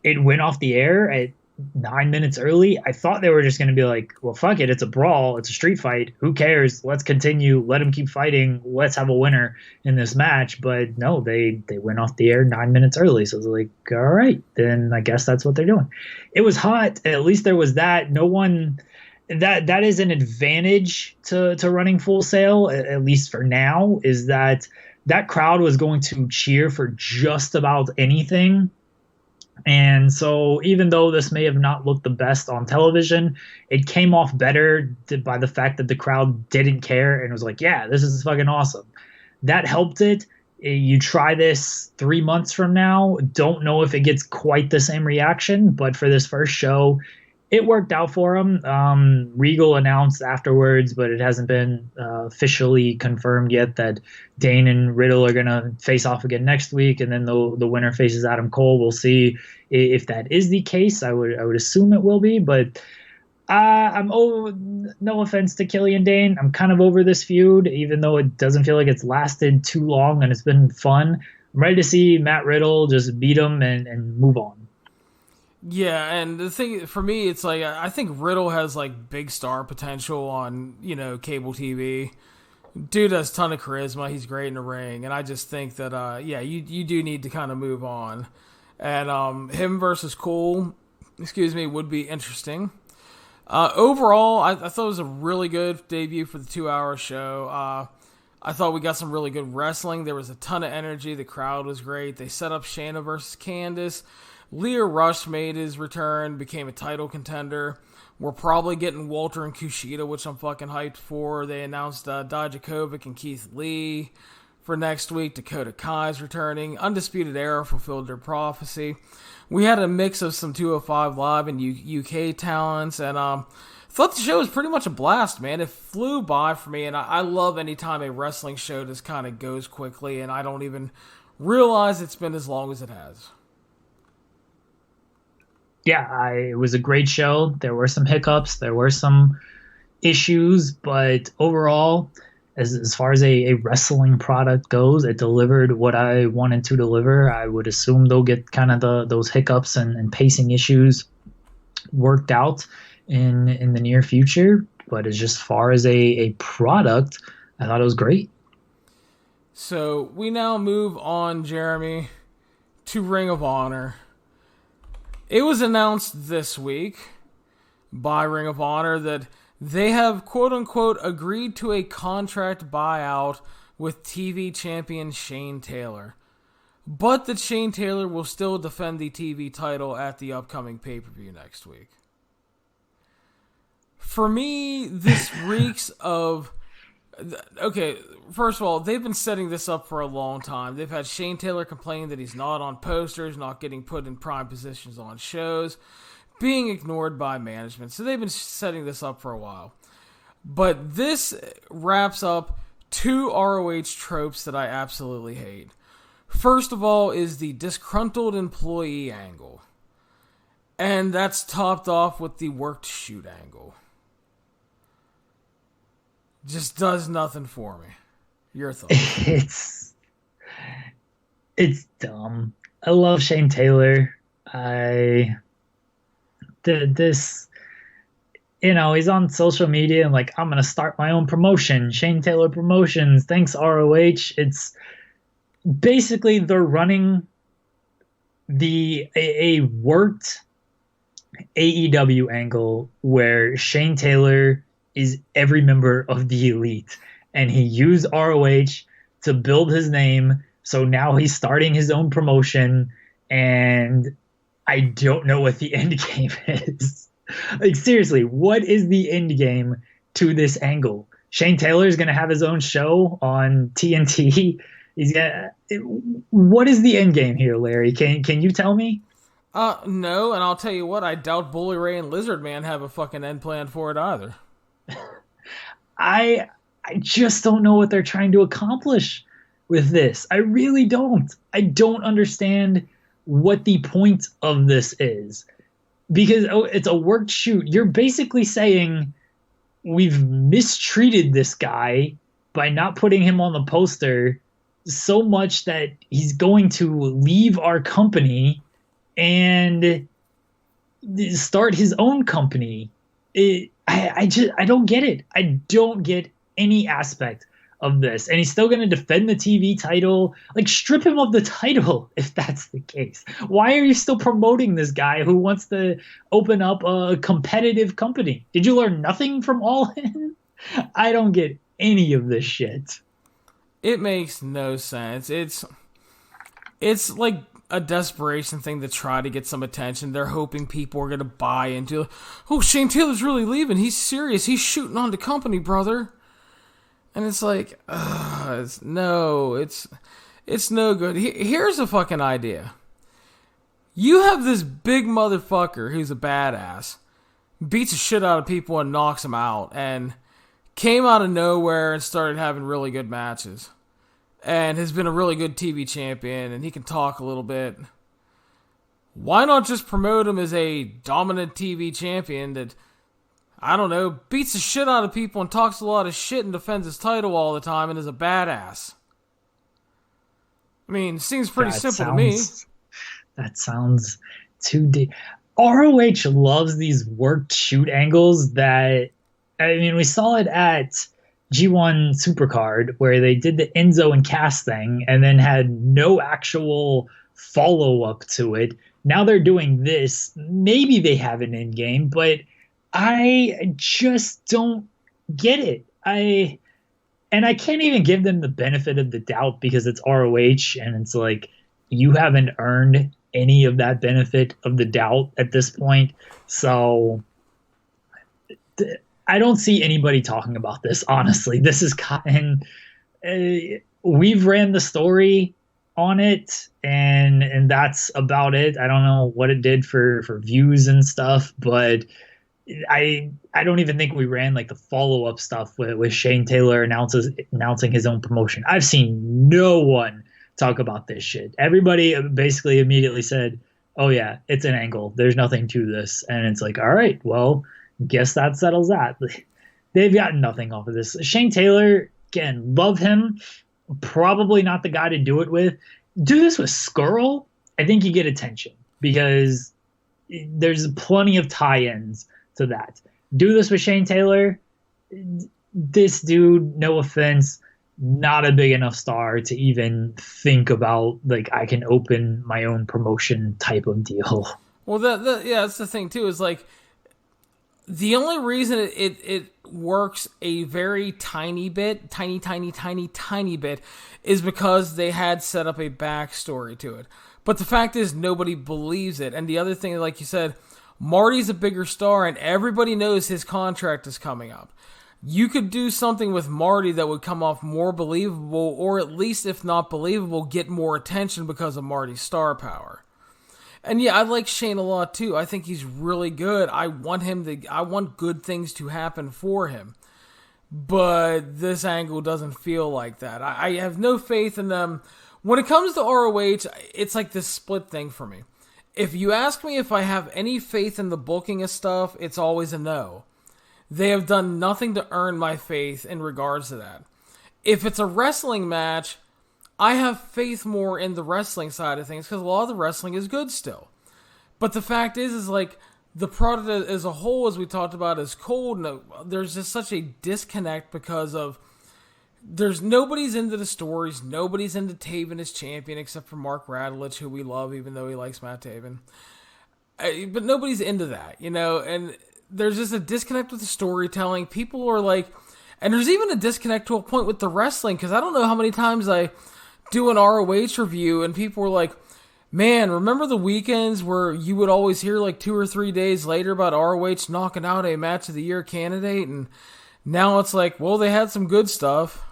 it went off the air at 9 minutes early, I thought they were just going to be like, well, fuck it, it's a brawl, it's a street fight, who cares, let's continue, let them keep fighting, let's have a winner in this match. But no, they went off the air 9 minutes early, so it's like, all right, then I guess that's what they're doing. It was hot, at least there was that. No one, that is an advantage to running Full Sail, at least for now, is that crowd was going to cheer for just about anything. And so even though this may have not looked the best on television, it came off better by the fact that the crowd didn't care and was like, yeah, this is fucking awesome. That helped it. You try this 3 months from now, don't know if it gets quite the same reaction, but for this first show, it worked out for him. Regal announced afterwards, but it hasn't been officially confirmed yet, that Dane and Riddle are going to face off again next week, and then the winner faces Adam Cole. We'll see if that is the case. I would assume it will be, but I'm over. No offense to Killian Dane, I'm kind of over this feud, even though it doesn't feel like it's lasted too long and it's been fun. I'm ready to see Matt Riddle just beat him and move on. Yeah, and the thing for me, it's like I think Riddle has like big star potential on cable TV. Dude has a ton of charisma. He's great in the ring, and I just think that you do need to kind of move on. And him versus Cole, would be interesting. Overall, I thought it was a really good debut for the 2-hour show. I thought we got some really good wrestling. There was a ton of energy. The crowd was great. They set up Shayna versus Candice. Lio Rush made his return, became a title contender. We're probably getting Walter and Kushida, which I'm fucking hyped for. They announced Dijakovic and Keith Lee for next week. Dakota Kai's returning. Undisputed Era fulfilled their prophecy. We had a mix of some 205 Live and UK talents, and thought the show was pretty much a blast, man. It flew by for me, and I love any time a wrestling show just kind of goes quickly, and I don't even realize it's been as long as it has. Yeah, it was a great show. There were some hiccups. There were some issues. But overall, as far as a wrestling product goes, it delivered what I wanted to deliver. I would assume they'll get kind of those hiccups and pacing issues worked out in the near future. But as far as a product, I thought it was great. So we now move on, Jeremy, to Ring of Honor. It was announced this week by Ring of Honor that they have, quote-unquote, agreed to a contract buyout with TV champion Shane Taylor. But that Shane Taylor will still defend the TV title at the upcoming pay-per-view next week. For me, this reeks of Okay, first of all, they've been setting this up for a long time. They've had Shane Taylor complain that he's not on posters, not getting put in prime positions on shows, being ignored by management. So they've been setting this up for a while. But this wraps up two ROH tropes that I absolutely hate. First of all is the disgruntled employee angle. And that's topped off with the worked shoot angle. Just does nothing for me. Your thoughts? It's dumb. I love Shane Taylor. This, he's on social media and like, I'm gonna start my own promotion, Shane Taylor Promotions. Thanks ROH. It's basically they're running a worked AEW angle where Shane Taylor is every member of the Elite, and he used ROH to build his name. So now he's starting his own promotion, and I don't know what the end game is. Like, seriously, what is the end game to this angle? Shane Taylor is going to have his own show on TNT. What is the end game here, Larry? Can you tell me? No, and I'll tell you what, I doubt Bully Ray and Lizard Man have a fucking end plan for it either. I just don't know what they're trying to accomplish with this. I really don't. I don't understand what the point of this is. Because it's a worked shoot. You're basically saying we've mistreated this guy by not putting him on the poster so much that he's going to leave our company and start his own company. I don't get it. I don't get any aspect of this. And he's still going to defend the TV title. Like, strip him of the title if that's the case. Why are you still promoting this guy who wants to open up a competitive company? Did you learn nothing from All In? I don't get any of this shit. It makes no sense. It's like a desperation thing to try to get some attention. They're hoping people are going to buy into, oh, Shane Taylor's really leaving. He's serious. He's shooting on the company, brother. And it's like, it's no good. Here's a fucking idea. You have this big motherfucker who's a badass, beats the shit out of people and knocks them out, and came out of nowhere and started having really good matches. And has been a really good TV champion, and he can talk a little bit. Why not just promote him as a dominant TV champion that, I don't know, beats the shit out of people and talks a lot of shit and defends his title all the time and is a badass? I mean, seems pretty simple to me. That sounds too deep. ROH loves these worked shoot angles that, I mean, we saw it at G1 Supercard where they did the Enzo and Cass thing and then had no actual follow-up to it. Now they're doing this. Maybe they have an end game, but I just don't get it. I can't even give them the benefit of the doubt because it's ROH and it's like you haven't earned any of that benefit of the doubt at this point. So I don't see anybody talking about this, honestly. This is kind we've ran the story on it and that's about it. I don't know what it did for views and stuff, but I don't even think we ran like the follow-up stuff with Shane Taylor announcing his own promotion. I've seen no one talk about this shit. Everybody basically immediately said, oh yeah, it's an angle. There's nothing to this. And it's like, all right, well, guess that settles that. They've gotten nothing off of this. Shane Taylor, again, love him. Probably not the guy to do it with. Do this with Skrull. I think you get attention because there's plenty of tie-ins to that. Do this with Shane Taylor. This dude, no offense, not a big enough star to even think about like I can open my own promotion type of deal. Well, that's the thing too. Is like the only reason it works a very tiny bit, tiny bit, is because they had set up a backstory to it. But the fact is, nobody believes it. And the other thing, like you said, Marty's a bigger star, and everybody knows his contract is coming up. you could do something with Marty that would come off more believable, or at least, if not believable, get more attention because of Marty's star power. And yeah, I like Shane a lot too. I think he's really good. I want good things to happen for him. But this angle doesn't feel like that. I have no faith in them. When it comes to ROH, it's like this split thing for me. If you ask me if I have any faith in the booking of stuff, it's always a no. They have done nothing to earn my faith in regards to that. If it's a wrestling match, I have faith more in the wrestling side of things because a lot of the wrestling is good still. But the fact is like the product as a whole, as we talked about, is cold. And there's just such a disconnect because of nobody's into the stories. Nobody's into Taven as champion except for Mark Radulich, who we love, even though he likes Matt Taven. But nobody's into that, and there's just a disconnect with the storytelling. People are like, and there's even a disconnect to a point with the wrestling, because I don't know how many times I do an ROH review and people were like, man, remember the weekends where you would always hear like 2 or 3 days later about ROH knocking out a match of the year candidate, and now it's like, well, they had some good stuff.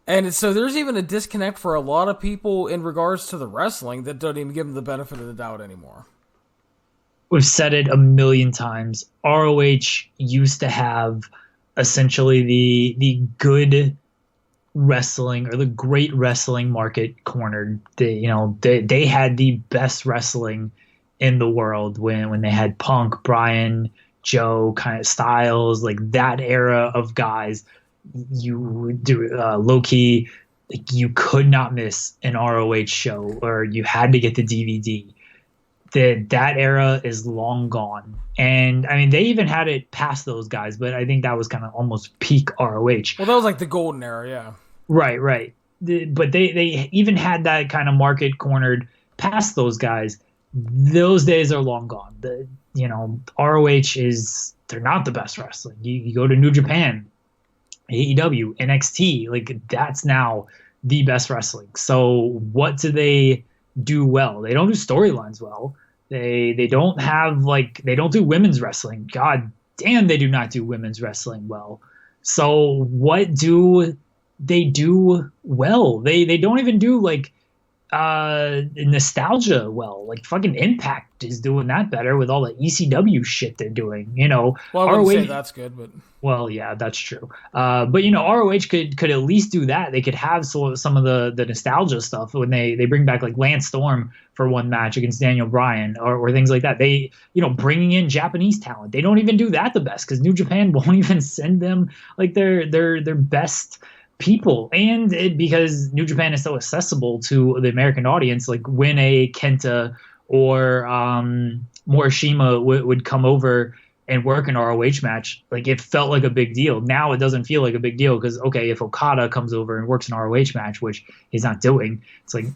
And so there's even a disconnect for a lot of people in regards to the wrestling that don't even give them the benefit of the doubt anymore. We've said it a million times. ROH used to have essentially the good wrestling or the great wrestling market cornered. They had the best wrestling in the world when they had Punk, Bryan, Joe, kind of Styles, like that era of guys. You do low-key, like you could not miss an ROH show, or you had to get the DVD. That era is long gone. And I mean, they even had it past those guys, but I think that was kind of almost peak ROH. Well, that was like the golden era, yeah. Right. But they even had that kind of market cornered past those guys. Those days are long gone. ROH they're not the best wrestling. You go to New Japan, AEW, NXT, like that's now the best wrestling. So what do they do well? They don't do storylines well. They don't have they don't do women's wrestling. God damn, they do not do women's wrestling well. So what do they do well? They don't even do nostalgia well. Like fucking Impact is doing that better with all the ECW shit they're doing. Well, I wouldn't say that's good, but well, yeah, that's true. But ROH could at least do that. They could have some of the nostalgia stuff when they bring back like Lance Storm for one match against Daniel Bryan or things like that. They bringing in Japanese talent. They don't even do that the best because New Japan won't even send them like their best people, and because New Japan is so accessible to the American audience, like when a Kenta or Morishima would come over and work an ROH match, like it felt like a big deal. Now it doesn't feel like a big deal because, okay, if Okada comes over and works an ROH match, which he's not doing, it's like,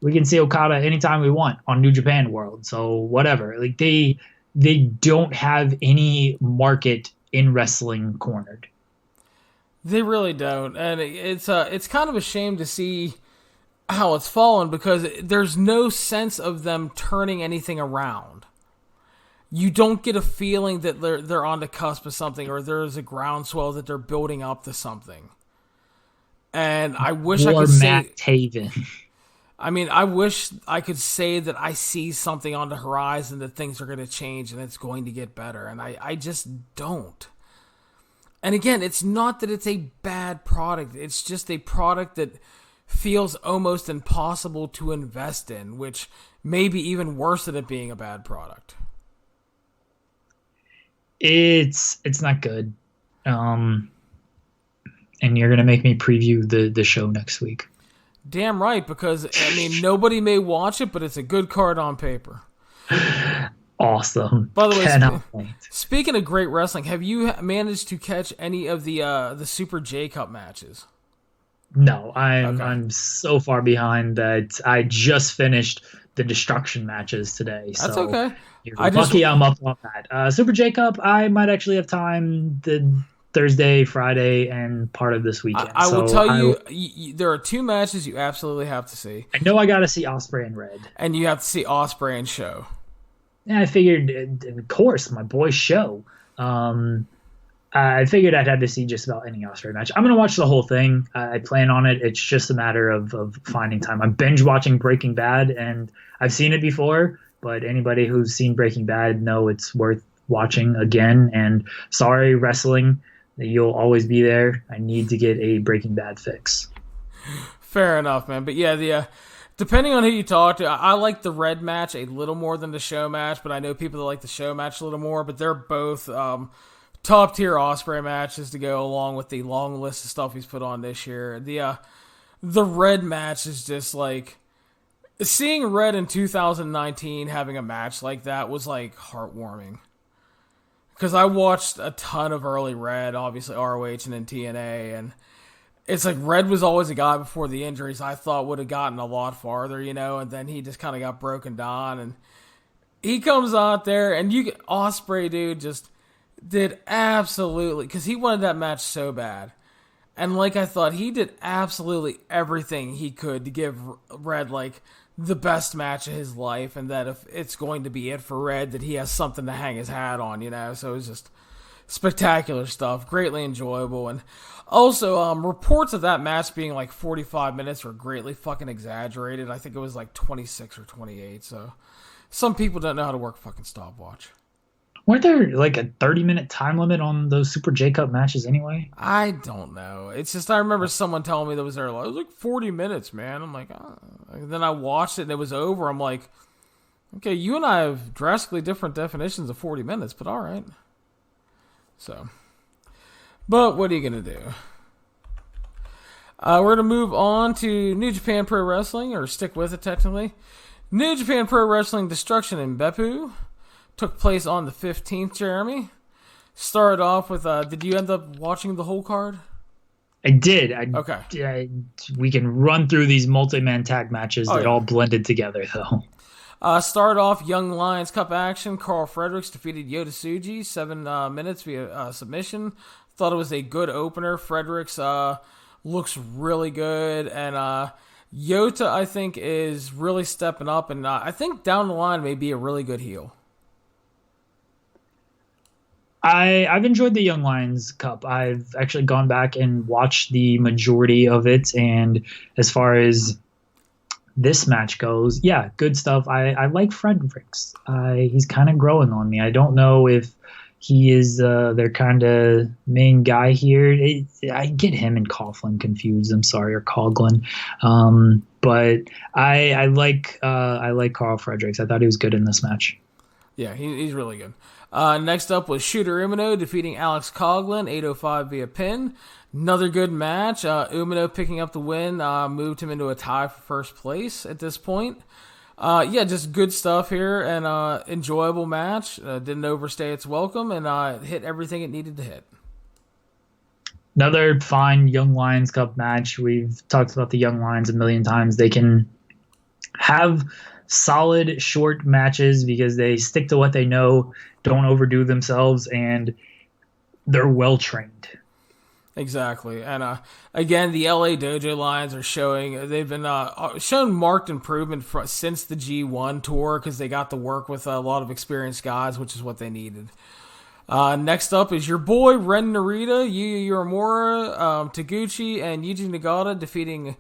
we can see Okada anytime we want on New Japan World, so whatever. Like they don't have any market in wrestling cornered. They really don't, and it's kind of a shame to see how it's fallen because there's no sense of them turning anything around. You don't get a feeling that they're on the cusp of something or there's a groundswell that they're building up to something. And I wish I could Matt Taven. I mean, I wish I could say that I see something on the horizon that things are going to change and it's going to get better, and I just don't. And again, it's not that it's a bad product. It's just a product that feels almost impossible to invest in, which may be even worse than it being a bad product. It's not good. And you're going to make me preview the show next week. Damn right, because, I mean, nobody may watch it, but it's a good card on paper. Awesome. By the way, speaking of great wrestling, have you managed to catch any of the Super J Cup matches? No, I'm so far behind that I just finished the Destruction matches today. That's so okay. You're lucky I'm up on that. Super J Cup, I might actually have time the Thursday, Friday, and part of this weekend. I will tell you, there are 2 matches you absolutely have to see. I know I got to see Ospreay and Red. And you have to see Ospreay and Show. Yeah, I figured, of course, my boy Show. I figured I'd have to see just about any Osprey match. I'm gonna watch the whole thing. I plan on it. It's just a matter of finding time. I'm binge watching Breaking Bad, and I've seen it before. But anybody who's seen Breaking Bad know it's worth watching again. And sorry, wrestling, you'll always be there. I need to get a Breaking Bad fix. Fair enough, man. But yeah, the depending on who you talk to, I like the Red match a little more than the show match. But I know people that like the show match a little more. But they're both top tier Osprey matches to go along with the long list of stuff he's put on this year. The Red match is just like seeing Red in 2019 having a match like that was like heartwarming. Because I watched a ton of early Red, obviously ROH and then TNA, and it's like Red was always a guy before the injuries I thought would have gotten a lot farther, and then he just kind of got broken down, and he comes out there, and Osprey, dude, just did absolutely, because he wanted that match so bad. And like I thought, he did absolutely everything he could to give Red, like, the best match of his life, and that if it's going to be it for Red, that he has something to hang his hat on, So it was just spectacular stuff, greatly enjoyable. And also, reports of that match being like 45 minutes were greatly fucking exaggerated. I think it was like 26 or 28, so some people don't know how to work fucking stopwatch. Weren't there like a 30-minute time limit on those Super J-Cup matches anyway? I don't know. It's just I remember someone telling me that was there. It was like 40 minutes, man. I'm like, oh. And then I watched it and it was over. I'm like, okay, you and I have drastically different definitions of 40 minutes, but all right. So, but what are you going to do? We're going to move on to New Japan Pro Wrestling, or stick with it technically. New Japan Pro Wrestling Destruction in Beppu took place on the 15th, Jeremy. Started off with, did you end up watching the whole card? I did. Okay. We can run through these multi-man tag matches that all blended together, though. Started off Young Lions Cup action. Carl Fredericks defeated Yota Tsuji 7 minutes via submission. Thought it was a good opener. Fredericks looks really good, and Yota, I think, is really stepping up, and I think down the line may be a really good heel. I've enjoyed the Young Lions Cup. I've actually gone back and watched the majority of it, and as far as this match goes, yeah, good stuff. I like Fredericks. He's kind of growing on me. I don't know if he is their kind of main guy here. I get him and Coughlin confused. I'm sorry, or Coughlin. But I like Carl Fredericks. I thought he was good in this match. Yeah, he's really good. Next up was Shooter Umino defeating Alex Coughlin, 8:05 via pin. Another good match. Umino picking up the win, moved him into a tie for first place at this point. Just good stuff here, and enjoyable match. Didn't overstay its welcome, and hit everything it needed to hit. Another fine Young Lions Cup match. We've talked about the Young Lions a million times. They can have solid short matches because they stick to what they know, don't overdo themselves, and they're well trained. Exactly. And again, the LA Dojo Lions are they've been shown marked improvement since the G1 tour, because they got to work with a lot of experienced guys, which is what they needed. Next up is your boy Ren Narita, Yuya Uemura, Taguchi, and Yuji Nagata defeating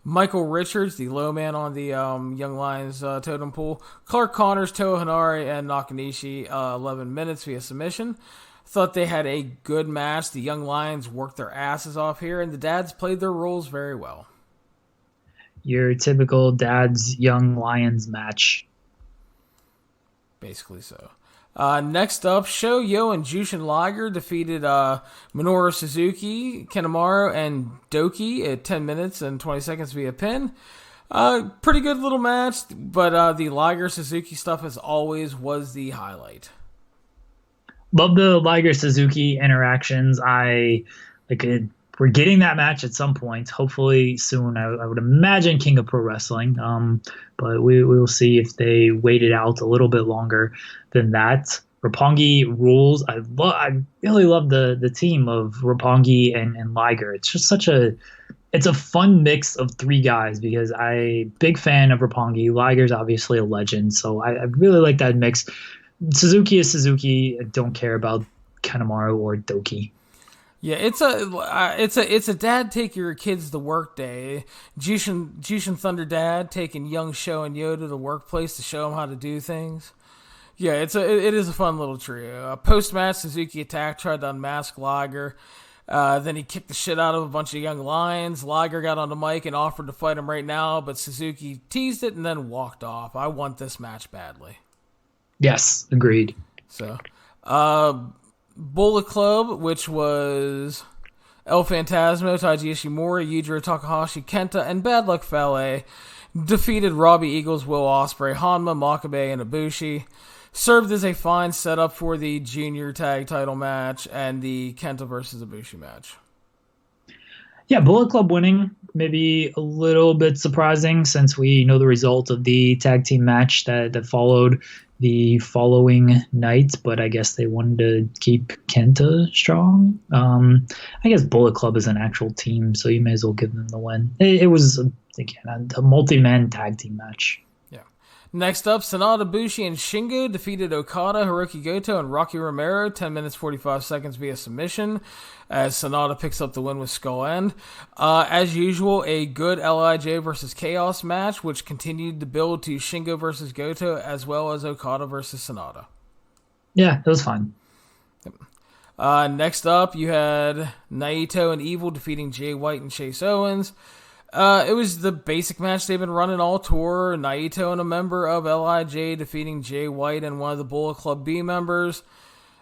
Michael Richards, the low man on the Young Lions totem pole, Clark Connors, Toa Hanare, and Nakanishi, 11 minutes via submission. Thought they had a good match. The Young Lions worked their asses off here, and the dads played their roles very well. Your typical dads Young Lions match. Basically so. Next up, Sho Yo and Jushin Liger defeated Minoru Suzuki, Kanemaru, and Doki at 10 minutes and 20 seconds via pin. Pretty good little match, but the Liger-Suzuki stuff, as always, was the highlight. Love the Liger-Suzuki interactions. We're getting that match at some point, hopefully soon. I would imagine King of Pro Wrestling, but we will see if they wait it out a little bit longer than that. Roppongi rules. I really love the team of Roppongi and Liger. It's just it's a fun mix of three guys, because I'm big fan of Roppongi. Liger's obviously a legend, so I really like that mix. Suzuki is Suzuki. I don't care about Kanemaru or Doki. Yeah, it's a dad take your kids to work day. Jushin Thunder Dad taking young Sho and Yoda to the workplace to show them how to do things. Yeah, it is a fun little trio. Post match, Suzuki attacked, tried to unmask Liger. Then he kicked the shit out of a bunch of young lions. Liger got on the mic and offered to fight him right now, but Suzuki teased it and then walked off. I want this match badly. Yes, agreed. So, Bullet Club, which was El Phantasmo, Taiji Ishimori, Yujiro Takahashi, Kenta, and Bad Luck Fale, defeated Robbie Eagles, Will Ospreay, Hanma, Makabe, and Ibushi. Served as a fine setup for the junior tag title match and the Kenta versus Ibushi match. Yeah, Bullet Club winning, maybe a little bit surprising since we know the result of the tag team match that followed the following night, but I guess they wanted to keep Kenta strong. I guess Bullet Club is an actual team, so you may as well give them the win. It was, again, a multi-man tag team match. Next up, Sanada, Bushi, and Shingo defeated Okada, Hiroki Goto, and Rocky Romero 10 minutes 45 seconds via submission as Sanada picks up the win with Skull End. As usual, a good LIJ versus Chaos match, which continued to build to Shingo versus Goto as well as Okada versus Sanada. Yeah, it was fun. Next up, you had Naito and Evil defeating Jay White and Chase Owens. It was the basic match they've been running all tour. Naito and a member of LIJ defeating Jay White and one of the Bullet Club B members.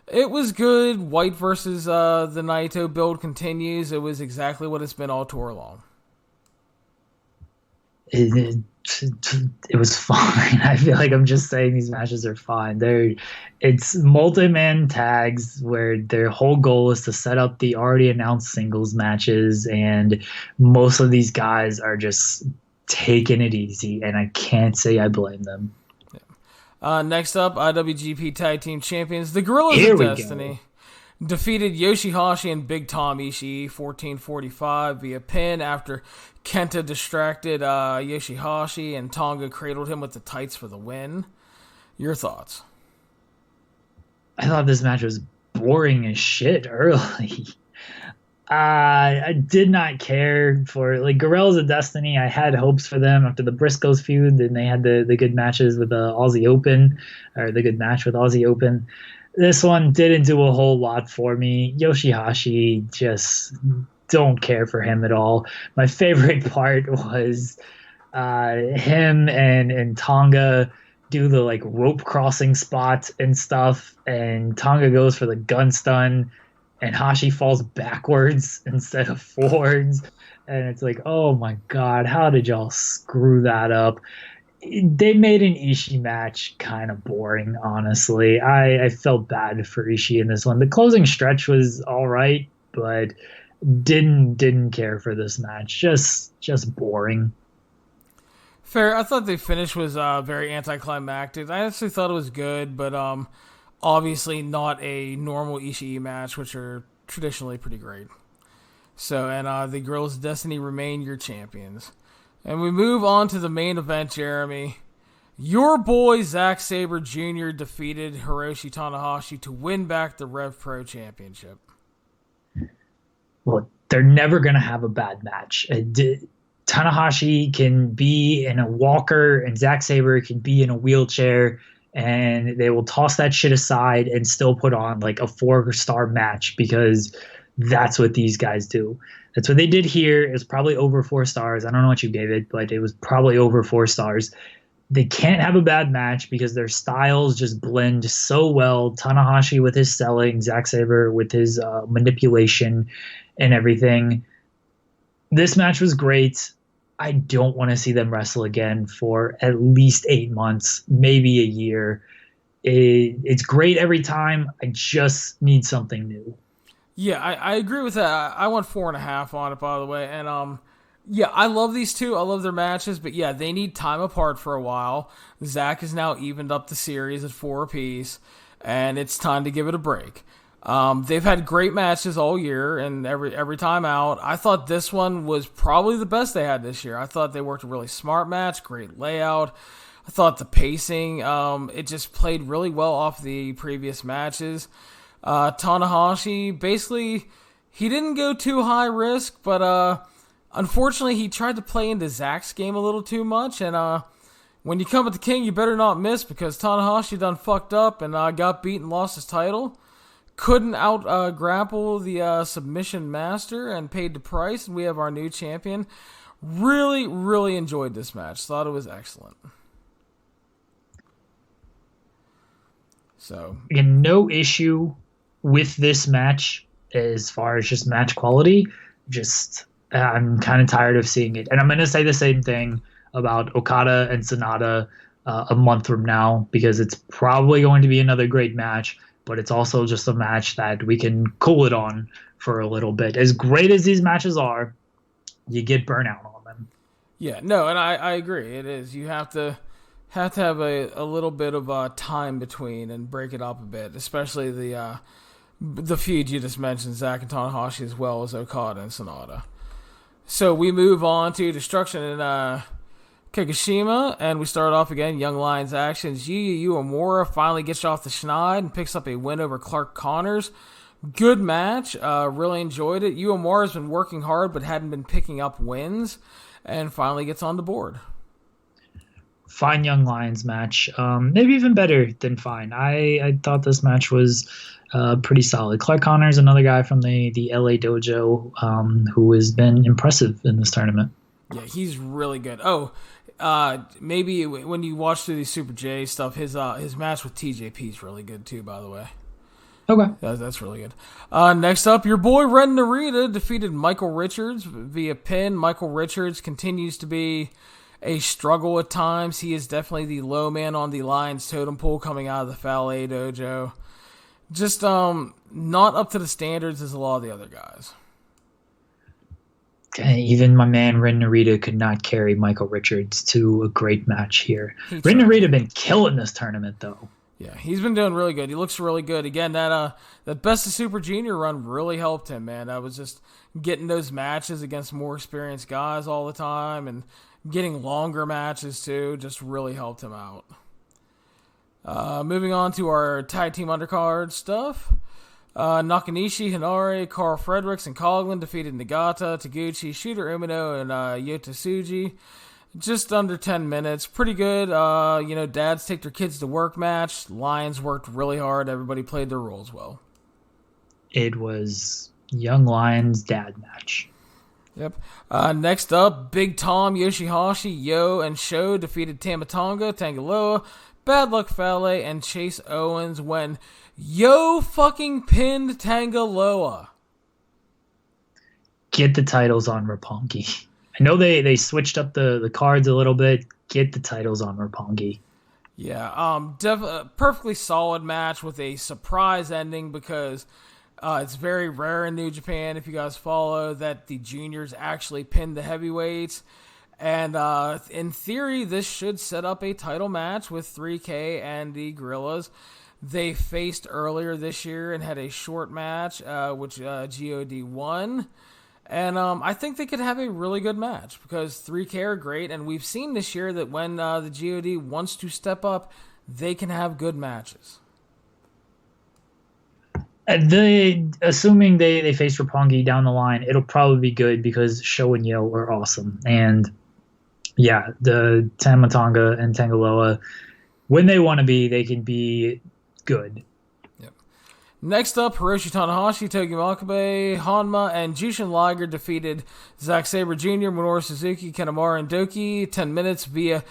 It was good. White versus the Naito build continues. It was exactly what it's been all tour long. It was fine. I feel like I'm just saying these matches are fine. It's multi-man tags where their whole goal is to set up the already announced singles matches, and most of these guys are just taking it easy, and I can't say I blame them. Next up, IWGP Tag Team Champions, the Guerrillas of Destiny, defeated Yoshihashi and Big Tom Ishii 14:45 via pin after Kenta distracted Yoshihashi and Tonga cradled him with the tights for the win. Your thoughts? I thought this match was boring as shit early. I did not care for Guerrillas of Destiny. I had hopes for them after the Briscoes feud, and they had the good matches with the Aussie Open, or the good match with Aussie Open. This one didn't do a whole lot for me. Yoshihashi, just don't care for him at all. My favorite part was him and Tonga do the rope crossing spot and stuff, and Tonga goes for the gun stun, and Hashi falls backwards instead of forwards, and it's oh my god, how did y'all screw that up? They made an Ishii match kind of boring, honestly. I felt bad for Ishii in this one. The closing stretch was all right, but didn't care for this match. Just boring. Fair. I thought the finish was very anticlimactic. I actually thought it was good, but obviously not a normal Ishii match, which are traditionally pretty great. So, and the Guerrillas of Destiny remain your champions. And we move on to the main event, Jeremy. Your boy Zack Sabre Jr. defeated Hiroshi Tanahashi to win back the Rev Pro Championship. Well, they're never going to have a bad match. Tanahashi can be in a walker, and Zack Sabre can be in a wheelchair, and they will toss that shit aside and still put on a 4-star match, because that's what these guys do. That's what they did here. It was probably over 4 stars. I don't know what you gave it, but it was probably over 4 stars. They can't have a bad match because their styles just blend so well. Tanahashi with his selling, Zack Sabre with his manipulation and everything. This match was great. I don't want to see them wrestle again for at least 8 months, maybe a year. It's great every time. I just need something new. Yeah, I agree with that. I went 4.5 on it, by the way. And yeah, I love these two. I love their matches. But yeah, they need time apart for a while. Zach has now evened up the series at 4 apiece, and it's time to give it a break. They've had great matches all year, and every time out. I thought this one was probably the best they had this year. I thought they worked a really smart match, great layout. I thought the pacing, it just played really well off the previous matches. Tanahashi, basically, he didn't go too high risk, but unfortunately, he tried to play into Zach's game a little too much, and when you come at the King, you better not miss, because Tanahashi done fucked up and got beat and lost his title. Couldn't grapple the submission master and paid the price, and we have our new champion. Really, really enjoyed this match. Thought it was excellent. So, again, no issue with this match as far as just match quality. Just I'm kind of tired of seeing it. And I'm going to say the same thing about Okada and Sonata a month from now, because it's probably going to be another great match, but it's also just a match that we can cool it on for a little bit. As great as these matches are, you get burnout on them. Yeah, no, and I agree. It is. You have to have a little bit of time between and break it up a bit, especially the feud you just mentioned, Zack and Tanahashi, as well as Okada and Sonata. So we move on to Destruction and Kagoshima, and we start off again, Young Lions actions. Yuya Uemura finally gets off the schneid and picks up a win over Clark Connors. Good match. Really enjoyed it. Uemura's been working hard but hadn't been picking up wins, and finally gets on the board. Fine Young Lions match. Maybe even better than fine. I thought this match was pretty solid. Clark Connors, another guy from the LA Dojo, who has been impressive in this tournament. Yeah, he's really good. Maybe when you watch through the Super J stuff, his match with TJP is really good too, by the way. Okay. That's really good. Next up, your boy Ren Narita defeated Michael Richards via pin. Michael Richards continues to be a struggle at times. He is definitely the low man on the Lions totem pole coming out of the Fale Dojo. Just not up to the standards as a lot of the other guys. Even my man Ren Narita could not carry Michael Richards to a great match here. Ren Narita been killing this tournament, though. Yeah, he's been doing really good. He looks really good. Again, that Best of Super Junior run really helped him, man. That was just getting those matches against more experienced guys all the time and getting longer matches, too, just really helped him out. Moving on to our tag team undercard stuff. Nakanishi, Hinare, Carl Fredericks, and Coughlin defeated Nagata, Taguchi, Shooter Umino, and Yota Tsuji. Just under 10 minutes. Pretty good. Dads take their kids to work match. Lions worked really hard. Everybody played their roles well. It was Young Lions dad match. Yep. Next up, Big Tom, Yoshihashi, Yo, and Sho defeated Tamatonga, Tangaloa, Bad Luck Fale, and Chase Owens when Yo fucking pinned Tangaloa. Get the titles on Roppongi. I know they switched up the cards a little bit. Get the titles on Roppongi. Yeah, perfectly solid match with a surprise ending because it's very rare in New Japan, if you guys follow, that the juniors actually pin the heavyweights. And in theory, this should set up a title match with 3K and the Gorillas. They faced earlier this year and had a short match, which GOD won. And I think they could have a really good match because 3K are great. And we've seen this year that when the GOD wants to step up, they can have good matches. Assuming they face Roppongi down the line, it'll probably be good because Sho and Yo are awesome. And yeah, the Tamatonga and Tangaloa, when they want to be, they can be good. Yep. Next up, Hiroshi Tanahashi, Togi Makabe, Hanma, and Jushin Liger defeated Zack Sabre Jr., Minoru Suzuki, Kanemaru, and Doki 10 minutes via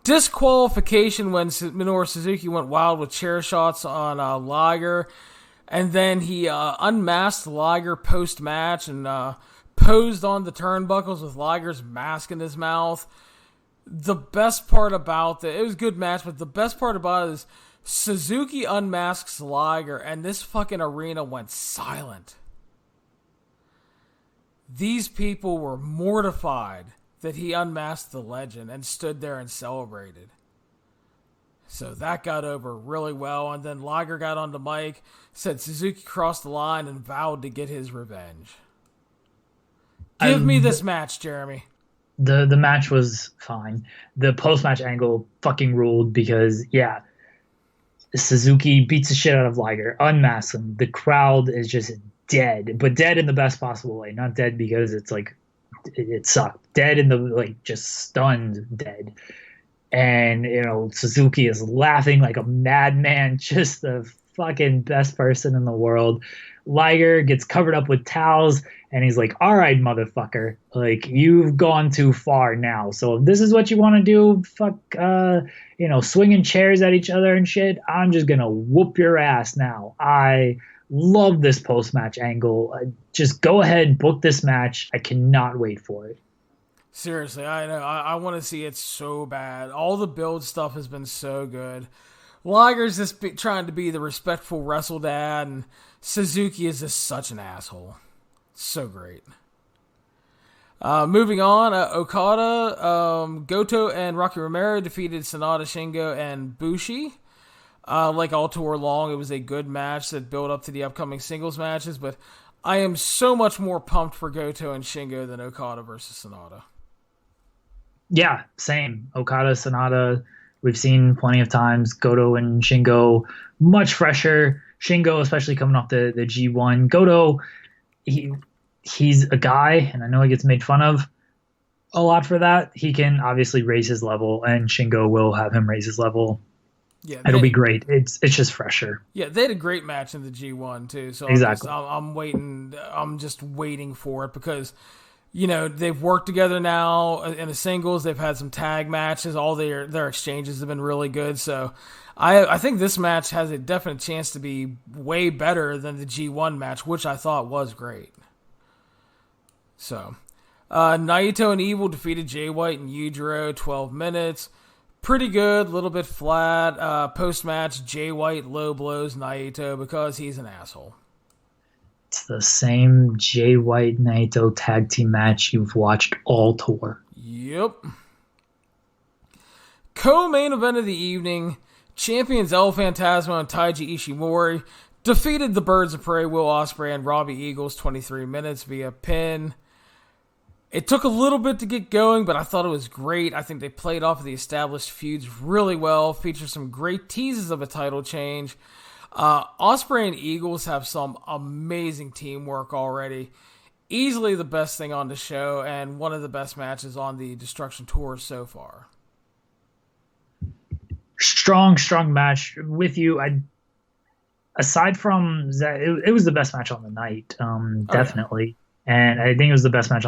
disqualification when Minoru Suzuki went wild with chair shots on Liger. And then he unmasked Liger post-match and posed on the turnbuckles with Liger's mask in his mouth. The best part about it was a good match, but the best part about it is Suzuki unmasks Liger, and this fucking arena went silent. These people were mortified that he unmasked the legend and stood there and celebrated. So that got over really well, and then Liger got on the mic, said Suzuki crossed the line, and vowed to get his revenge. Give me this match, Jeremy. The match was fine. The post-match angle fucking ruled because, yeah, Suzuki beats the shit out of Liger, unmasks him. The crowd is just dead, but dead in the best possible way. Not dead because it's like it sucked. Dead in the like just stunned dead. And Suzuki is laughing like a madman, just the fucking best person in the world. Liger gets covered up with towels, and he's like, "All right, motherfucker, like you've gone too far now. So if this is what you want to do, fuck, swinging chairs at each other and shit, I'm just gonna whoop your ass now." I love this post-match angle. Just go ahead, book this match. I cannot wait for it. Seriously, I know. I want to see it so bad. All the build stuff has been so good. Liger's just trying to be the respectful wrestle dad, and Suzuki is just such an asshole. So great. Moving on, Okada, Goto, and Rocky Romero defeated Sanada, Shingo, and Bushi. Like all tour long, it was a good match that built up to the upcoming singles matches, but I am so much more pumped for Goto and Shingo than Okada versus Sanada. Yeah, same. Okada, Sanada, we've seen plenty of times. Goto and Shingo, much fresher. Shingo, especially coming off the G1. Goto, he's a guy, and I know he gets made fun of a lot for that. He can obviously raise his level, and Shingo will have him raise his level. Yeah, it'll be great. It's just fresher. Yeah, they had a great match in the G1 too. So exactly. I'm waiting. I'm just waiting for it because they've worked together now in the singles. They've had some tag matches. All their exchanges have been really good. So I think this match has a definite chance to be way better than the G1 match, which I thought was great. So Naito and Evil defeated Jay White and Yujiro, 12 minutes. Pretty good, a little bit flat. Post-match, Jay White low blows Naito because he's an asshole. It's the same Jay White Naito tag team match you've watched all tour. Yep. Co-main event of the evening, champions El Phantasmo and Taiji Ishimori defeated the Birds of Prey, Will Ospreay and Robbie Eagles, 23 minutes via pin. It took a little bit to get going, but I thought it was great. I think they played off the established feuds really well, featured some great teases of a title change. Ospreay and Eagles have some amazing teamwork already. Easily the best thing on the show, and one of the best matches on the Destruction Tour so far. Strong match with you. Aside from that, it was the best match on the night, definitely. Yeah. And I think it was the best match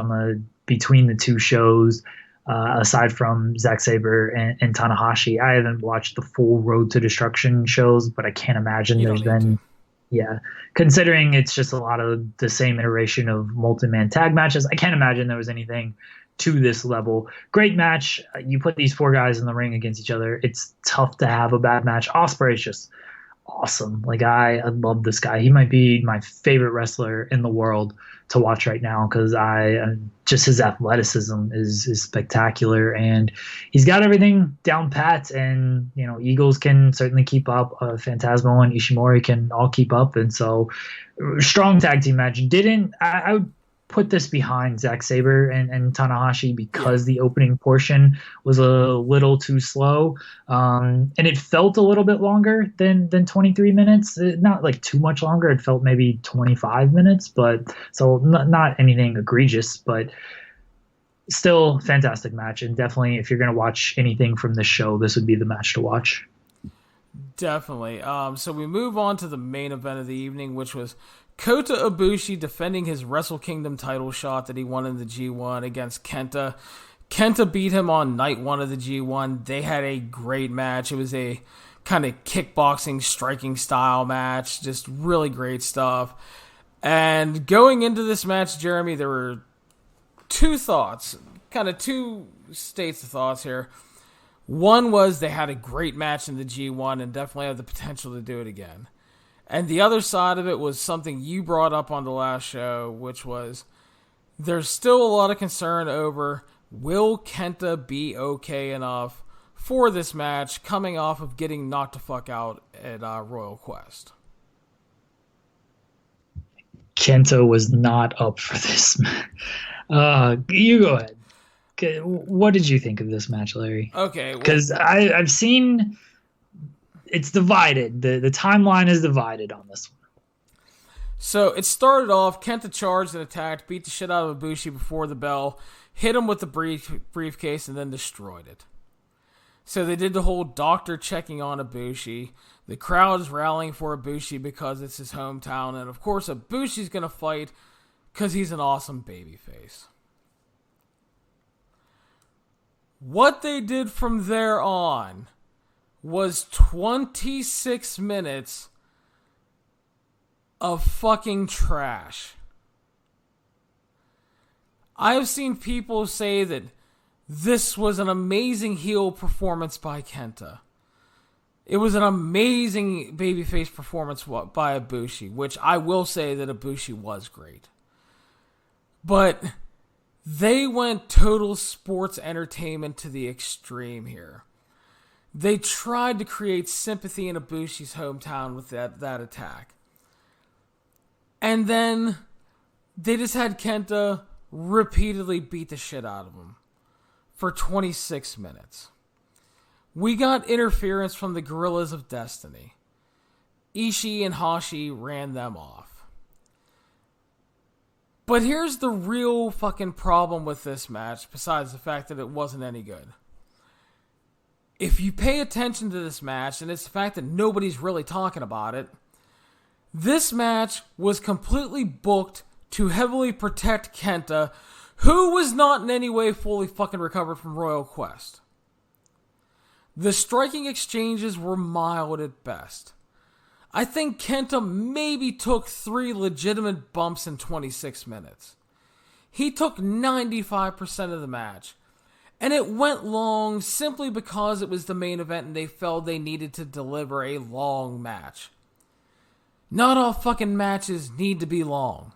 between the two shows, aside from Zack Sabre and Tanahashi. I haven't watched the full Road to Destruction shows, but I can't imagine there's been, considering it's just a lot of the same iteration of multi-man tag matches, I can't imagine there was anything to this level. Great match. You put these four guys in the ring against each other. It's tough to have a bad match. Ospreay is just awesome. Like I love this guy. He might be my favorite wrestler in the world to watch right now because just his athleticism is spectacular, and he's got everything down pat. And Eagles can certainly keep up. Phantasmo and Ishimori can all keep up, and so strong tag team match. I would put this behind Zack Sabre and Tanahashi because the opening portion was a little too slow, and it felt a little bit longer than 23 minutes. Not like too much longer. It felt maybe 25 minutes, but so not anything egregious, but still fantastic match. And definitely, if you're going to watch anything from this show, this would be the match to watch. Definitely. So we move on to the main event of the evening, which was Kota Ibushi defending his Wrestle Kingdom title shot that he won in the G1 against Kenta. Kenta beat him on night one of the G1. They had a great match. It was a kind of kickboxing, striking style match. Just really great stuff. And going into this match, Jeremy, there were two thoughts, kind of two states of thoughts here. One was they had a great match in the G1 and definitely have the potential to do it again. And the other side of it was something you brought up on the last show, which was there's still a lot of concern over will Kenta be okay enough for this match coming off of getting knocked the fuck out at Royal Quest. Kenta was not up for this. You go ahead. Okay, what did you think of this match, Larry? Okay. Because I've seen it's divided. The timeline is divided on this one. So it started off, Kenta charged and attacked, beat the shit out of Ibushi before the bell, hit him with the briefcase, and then destroyed it. So they did the whole doctor checking on Ibushi. The crowd's rallying for Ibushi because it's his hometown. And of course, Ibushi's going to fight because he's an awesome babyface. What they did from there on was 26 minutes of fucking trash. I have seen people say that this was an amazing heel performance by Kenta. It was an amazing babyface performance by Ibushi, which I will say that Ibushi was great. But they went total sports entertainment to the extreme here. They tried to create sympathy in Ibushi's hometown with that attack. And then they just had Kenta repeatedly beat the shit out of him for 26 minutes. We got interference from the Gorillas of Destiny. Ishii and Hashi ran them off. But here's the real fucking problem with this match, besides the fact that it wasn't any good. If you pay attention to this match, and it's the fact that nobody's really talking about it, this match was completely booked to heavily protect Kenta, who was not in any way fully fucking recovered from Royal Quest. The striking exchanges were mild at best. I think Kenta maybe took 3 legitimate bumps in 26 minutes. He took 95% of the match. And it went long simply because it was the main event and they felt they needed to deliver a long match. Not all fucking matches need to be long.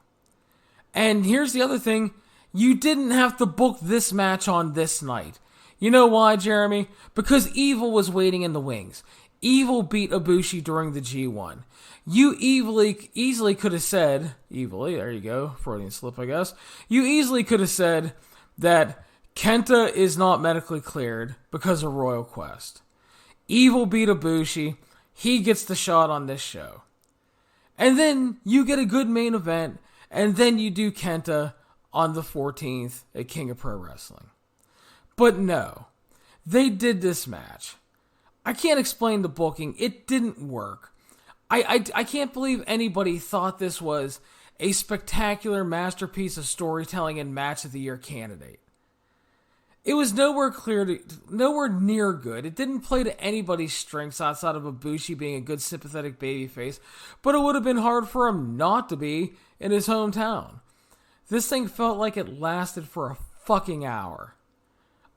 And here's the other thing. You didn't have to book this match on this night. You know why, Jeremy? Because Evil was waiting in the wings. Evil beat Ibushi during the G1. You easily could have said, there you go, Freudian slip, I guess. You easily could have said that Kenta is not medically cleared because of Royal Quest. Evil beat Ibushi. He gets the shot on this show. And then you get a good main event, and then you do Kenta on the 14th at King of Pro Wrestling. But no, they did this match. I can't explain the booking. It didn't work. I can't believe anybody thought this was a spectacular masterpiece of storytelling and match of the year candidate. It was nowhere near good. It didn't play to anybody's strengths outside of Ibushi being a good sympathetic babyface, but it would have been hard for him not to be in his hometown. This thing felt like it lasted for a fucking hour.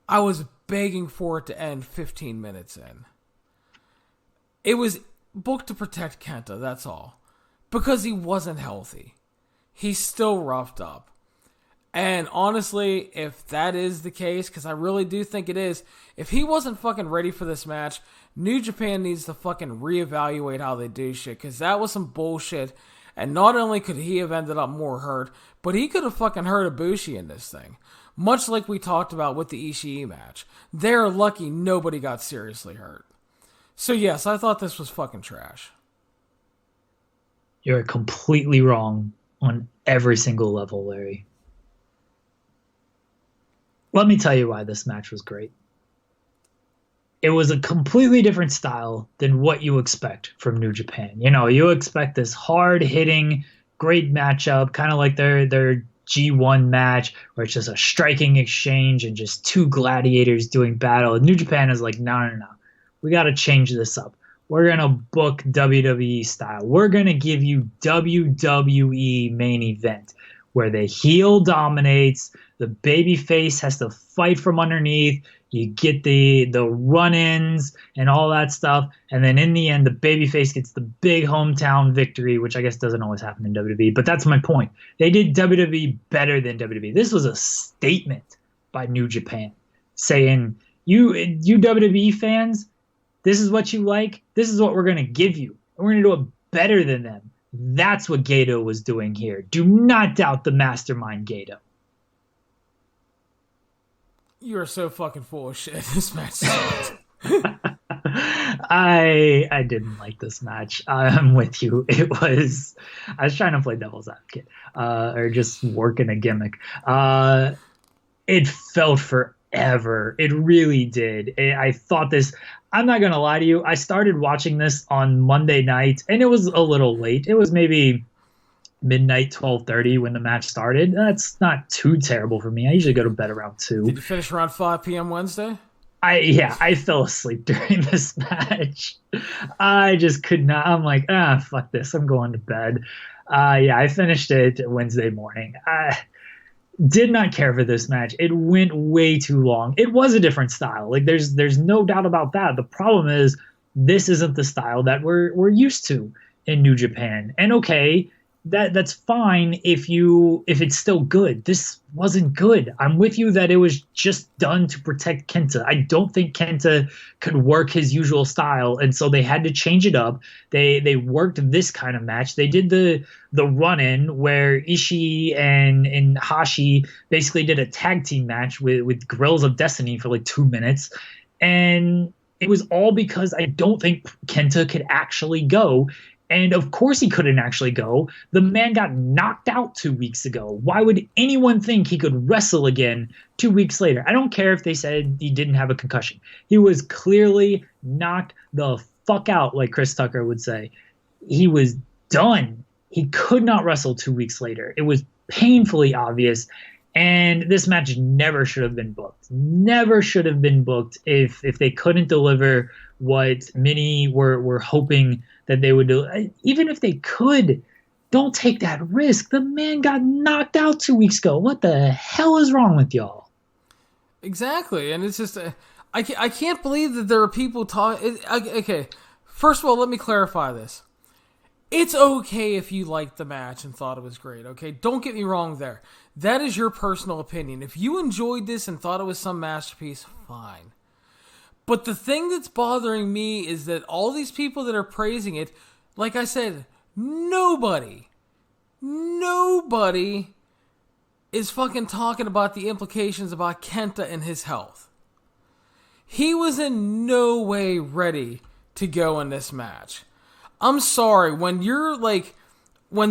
I was begging for it to end 15 minutes in. It was booked to protect Kenta, that's all. Because he wasn't healthy. He's still roughed up. And honestly, if that is the case, because I really do think it is, if he wasn't fucking ready for this match, New Japan needs to fucking reevaluate how they do shit, because that was some bullshit. And not only could he have ended up more hurt, but he could have fucking hurt Ibushi in this thing. Much like we talked about with the Ishii match. They're lucky nobody got seriously hurt. So yes, I thought this was fucking trash. You're completely wrong on every single level, Larry. Let me tell you why this match was great. It was a completely different style than what you expect from New Japan. You know, you expect this hard-hitting, great matchup, kind of like their G1 match, where it's just a striking exchange and just 2 gladiators doing battle. And New Japan is like, no. We got to change this up. We're going to book WWE style. We're going to give you WWE main event, where the heel dominates, the babyface has to fight from underneath, you get the run-ins and all that stuff, and then in the end, the babyface gets the big hometown victory, which I guess doesn't always happen in WWE, but that's my point. They did WWE better than WWE. This was a statement by New Japan, saying, you WWE fans, this is what you like, this is what we're going to give you, and we're going to do it better than them. That's what Gato was doing here. Do not doubt the mastermind Gato. You are so fucking full of shit. This match sucked. I didn't like this match. I'm with you. I was trying to play devil's advocate, or just working a gimmick. It felt forever. It really did. I thought this. I'm not gonna lie to you. I started watching this on Monday night, and it was a little late. It was maybe midnight, 12:30 when the match started. That's not too terrible for me. I usually go to bed around 2. Did you finish around 5 p.m. Wednesday? I fell asleep during this match. I just could not. I'm like, fuck this. I'm going to bed. I finished it Wednesday morning. I did not care for this match. It went way too long. It was a different style. Like there's no doubt about that. The problem is this isn't the style that we're used to in New Japan. And okay, that's fine if it's still good. This wasn't good. I'm with you that it was just done to protect Kenta. I don't think Kenta could work his usual style, and so they had to change it up. They worked this kind of match. They did the run-in where Ishii and Hashi basically did a tag team match with Guerrillas of Destiny for like 2 minutes, and it was all because I don't think Kenta could actually go. And of course he couldn't actually go. The man got knocked out 2 weeks ago. Why would anyone think he could wrestle again 2 weeks later? I don't care if they said he didn't have a concussion. He was clearly knocked the fuck out, like Chris Tucker would say. He was done. He could not wrestle 2 weeks later. It was painfully obvious. And this match never should have been booked. Never should have been booked if they couldn't deliver what many were hoping that they would do. Even if they could, don't take that risk. The man got knocked out 2 weeks ago. What the hell is wrong with y'all? Exactly, and it's just I can't believe that there are people talking. Okay, first of all, let me clarify this. It's okay if you liked the match and thought it was great, okay? Don't get me wrong there. That is your personal opinion. If you enjoyed this and thought it was some masterpiece, fine. But the thing that's bothering me is that all these people that are praising it, like I said, nobody is fucking talking about the implications about Kenta and his health. He was in no way ready to go in this match. I'm sorry, when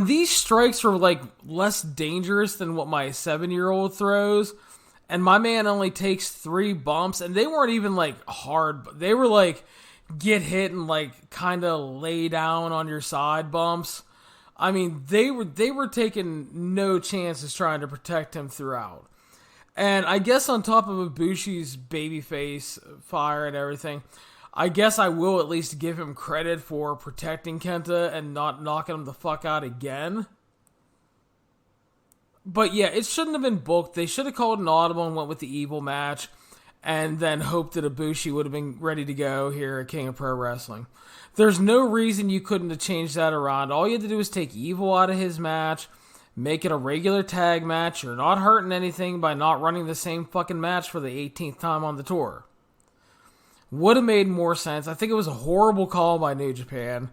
these strikes are like less dangerous than what my 7-year-old throws, and my man only takes 3 bumps, and they weren't even like hard, they were like get hit and like kind of lay down on your side bumps. I mean, they were taking no chances trying to protect him throughout. And I guess on top of Ibushi's babyface fire and everything, I guess I will at least give him credit for protecting Kenta and not knocking him the fuck out again. But yeah, it shouldn't have been booked. They should have called an audible and went with the Evil match and then hoped that Ibushi would have been ready to go here at King of Pro Wrestling. There's no reason you couldn't have changed that around. All you had to do was take Evil out of his match, make it a regular tag match. You're not hurting anything by not running the same fucking match for the 18th time on the tour. Would have made more sense. I think it was a horrible call by New Japan.